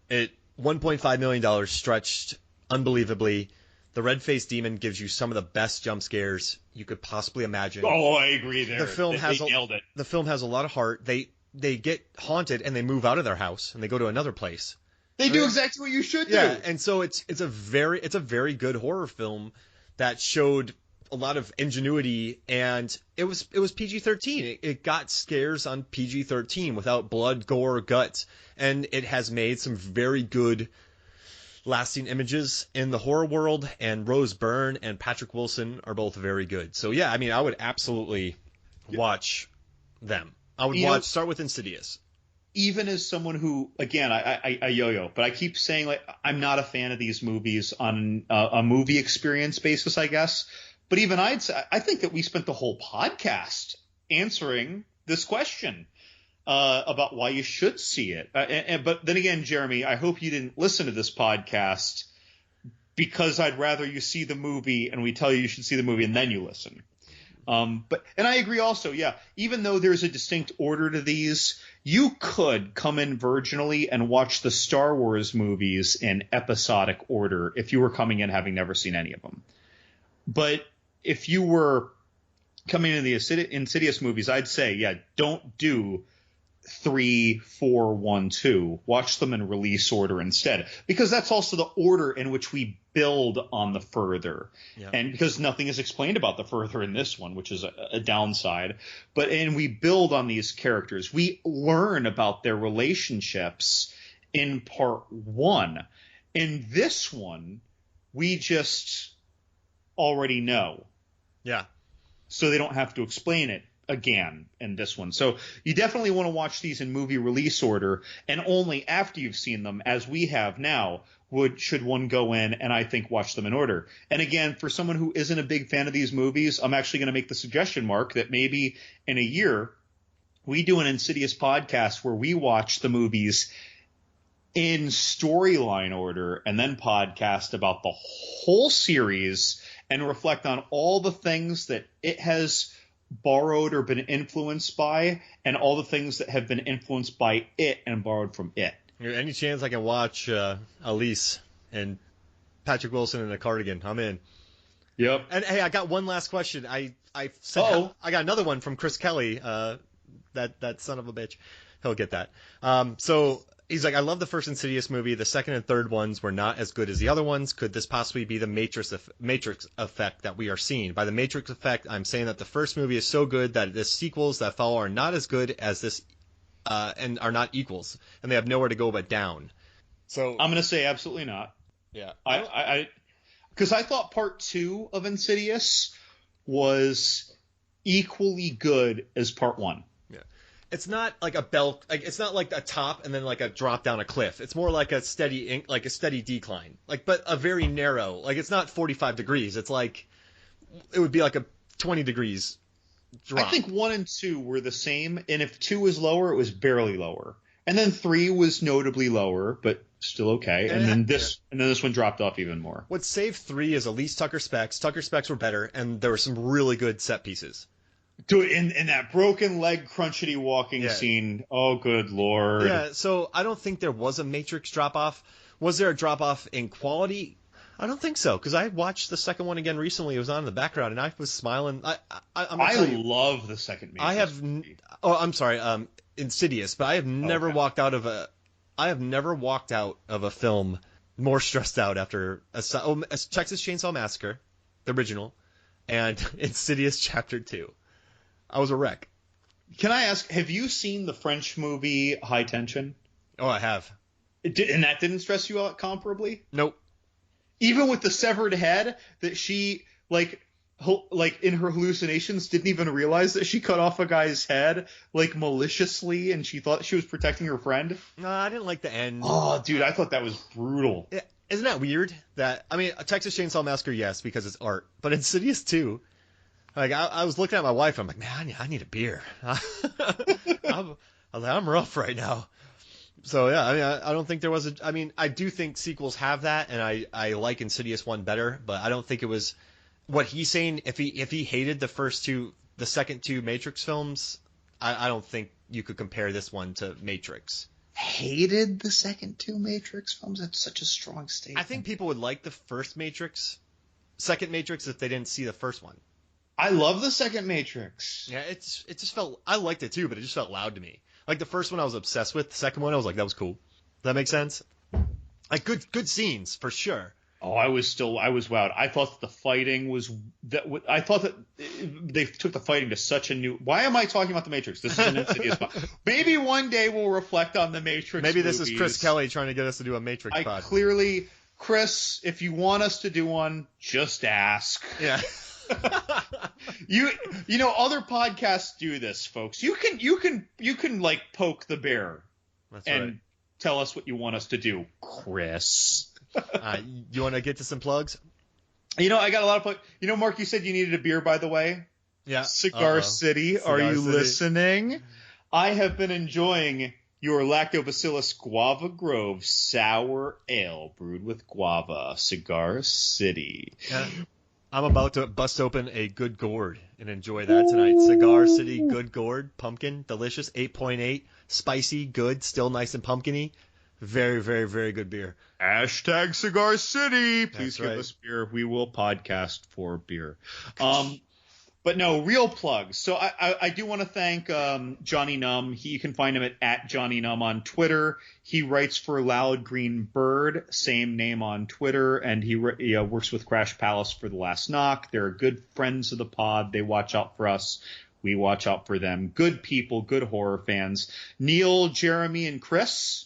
It $1.5 million stretched unbelievably. The red-faced demon gives you some of the best jump scares you could possibly imagine. Oh, I agree there. The film nailed it. The film has a lot of heart. They get haunted and they move out of their house and they go to another place. They do exactly what you should do. Yeah, and so it's a very good horror film that showed a lot of ingenuity, and it was PG-13. It got scares on PG-13 without blood, gore, guts, and it has made some very good lasting images in the horror world, and Rose Byrne and Patrick Wilson are both very good. So yeah, I mean, I would absolutely watch them. I would start with Insidious. Even as someone who, again, I yo-yo, but I keep saying, like, I'm not a fan of these movies on a movie experience basis, I guess. But even I think that we spent the whole podcast answering this question about why you should see it. But then again, Jeremy, I hope you didn't listen to this podcast because I'd rather you see the movie and we tell you should see the movie and then you listen. And I agree also, yeah, even though there's a distinct order to these, you could come in virginally and watch the Star Wars movies in episodic order if you were coming in having never seen any of them. But if you were coming into the Insidious movies, I'd say, yeah, don't do 3, 4, 1, 2. Watch them in release order instead, because that's also the order in which we build on the further. Yeah. And because nothing is explained about the further in this one, which is a downside, and we build on these characters. We learn about their relationships in part 1. In this one, we just already know. Yeah. So they don't have to explain it again in this one. So you definitely want to watch these in movie release order, and only after you've seen them, as we have now, should one go in and I think watch them in order. And again, for someone who isn't a big fan of these movies, I'm actually going to make the suggestion, Mark, that maybe in a year we do an Insidious podcast where we watch the movies in storyline order and then podcast about the whole series and reflect on all the things that it has borrowed or been influenced by, and all the things that have been influenced by it and borrowed from it. Any chance I can watch Elise and Patrick Wilson in a cardigan? I'm in. Yep. And hey, I got one last question. I got another one from Chris Kelly. That son of a bitch. He'll get that. So he's like, I love the first Insidious movie. The second and third ones were not as good as the other ones. Could this possibly be the Matrix effect that we are seeing? By the Matrix effect, I'm saying that the first movie is so good that the sequels that follow are not as good as this, and are not equals, and they have nowhere to go but down. So I'm going to say absolutely not. Yeah. Because I thought part 2 of Insidious was equally good as part 1. It's not like a belt, like it's not like a top and then like a drop down a cliff. It's more like a steady decline, but a very narrow. Like it's not 45 degrees. It's like it would be like a 20 degrees drop. I think 1 and 2 were the same, and if 2 was lower, it was barely lower, and then 3 was notably lower, but still okay. And then this one dropped off even more. What saved 3 is Elise Tucker Specs. Tucker Specs were better, and there were some really good set pieces. Dude, in that broken leg crunchety walking scene, oh good lord. Yeah, so I don't think there was a Matrix drop-off. Was there a drop-off in quality? I don't think so, because I watched the second one again recently. It was on in the background, and I was smiling. I love the second Matrix. I'm sorry, Insidious, but I have never walked out of a film more stressed out after Texas Chainsaw Massacre, the original, and Insidious Chapter 2. I was a wreck. Can I ask, have you seen the French movie High Tension? Oh, I have. And that didn't stress you out comparably? Nope. Even with the severed head that she, like, like in her hallucinations, didn't even realize that she cut off a guy's head like maliciously, and she thought she was protecting her friend. No, I didn't like the end. Oh, dude, I thought that was brutal. Yeah, isn't that weird? That I mean, a Texas Chainsaw Massacre, yes, because it's art, but Insidious too. Like I was looking at my wife, I'm like, man, I need a beer. I'm rough right now. So yeah, I mean, I don't think there was I mean, I do think sequels have that, and I like Insidious 1 better, but I don't think it was what he's saying. If he hated the second two Matrix films, I don't think you could compare this one to Matrix. Hated the second two Matrix films? That's such a strong statement. I think people would like the second Matrix, if they didn't see the first one. I love the second Matrix. Yeah, it just felt, I liked it too, but it just felt loud to me. Like the first one I was obsessed with. The second one I was like, that was cool. Does that make sense? Like good scenes for sure. Oh, I was wowed. I thought that the fighting was I thought that they took the fighting to such a new. Why am I talking about the Matrix? This is an Insidious pod. Maybe one day we'll reflect on the Matrix. Maybe this movies. is Chris Kelly trying to get us to do a Matrix pod. Clearly, Chris, if you want us to do one, just ask. Yeah. You know other podcasts do this, folks. You can like poke the bear. That's and right. Tell us what you want us to do, Chris. You want to get to some plugs? I got a lot of plugs. Mark, you said you needed a beer, by the way. Yeah. Cigar City. Are you listening? I have been enjoying your Lactobacillus Guava Grove Sour Ale brewed with guava. Cigar City. Yeah. I'm about to bust open a good gourd and enjoy that tonight. Cigar City Good Gourd, pumpkin, delicious, 8.8, spicy, good, still nice and pumpkiny. Very, very, very good beer. Hashtag Cigar City. Please That's give right. us beer. We will podcast for beer. But no, real plugs. So I do want to thank Johnny Numb. You can find him at Johnny Numb on Twitter. He writes for Loud Green Bird, same name on Twitter, and he works with Crash Palace for The Last Knock. They're good friends of the pod. They watch out for us. We watch out for them. Good people, good horror fans. Neil, Jeremy, and Chris,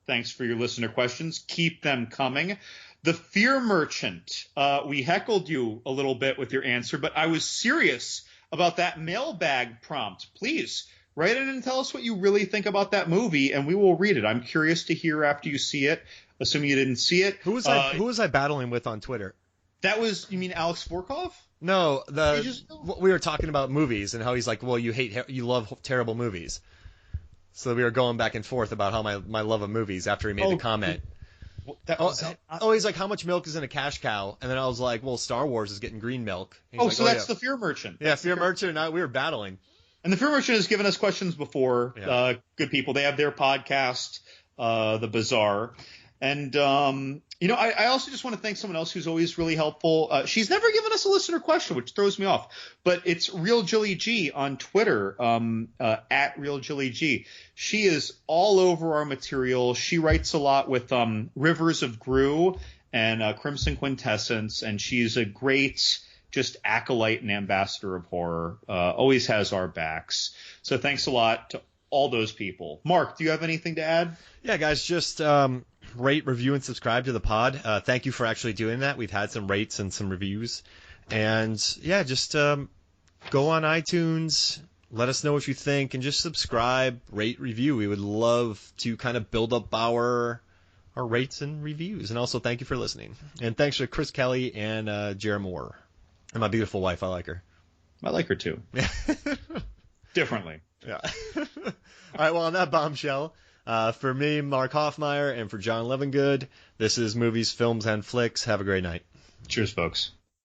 thanks for your listener questions. Keep them coming. The Fear Merchant, we heckled you a little bit with your answer, but I was serious about that mailbag prompt. Please write in and tell us what you really think about that movie, and we will read it. I'm curious to hear after you see it, assuming you didn't see it. Who was I battling with on Twitter? That was, you mean Alex Vorkov? No, we were talking about movies and how he's like, well, you love terrible movies. So we were going back and forth about how my love of movies after he made the comment. He's like, how much milk is in a cash cow? And then I was like, well, Star Wars is getting green milk. So that's the Fear Merchant. Yeah, Fear Merchant and we were battling. And the Fear Merchant has given us questions before. Yeah. Good people. They have their podcast, The Bazaar. And, I also just want to thank someone else who's always really helpful. She's never given us a listener question, which throws me off. But it's Real Jilly G on Twitter, at Real Jilly G. She is all over our material. She writes a lot with Rivers of Gru and Crimson Quintessence, and she's a great just acolyte and ambassador of horror. Always has our backs. So thanks a lot to all those people. Mark, do you have anything to add? Yeah, guys, just rate, review, and subscribe to the pod. Thank you for actually doing that. We've had some rates and some reviews. And, yeah, just go on iTunes, let us know what you think, and just subscribe, rate, review. We would love to kind of build up our rates and reviews. And also, thank you for listening. And thanks to Chris Kelly and Jeremy Moore. And my beautiful wife. I like her. I like her, too. Differently. Yeah. All right, well, on that bombshell, for me, Mark Hoffmeyer, and for John Levengood, this is Movies, Films, and Flicks. Have a great night. Cheers, folks.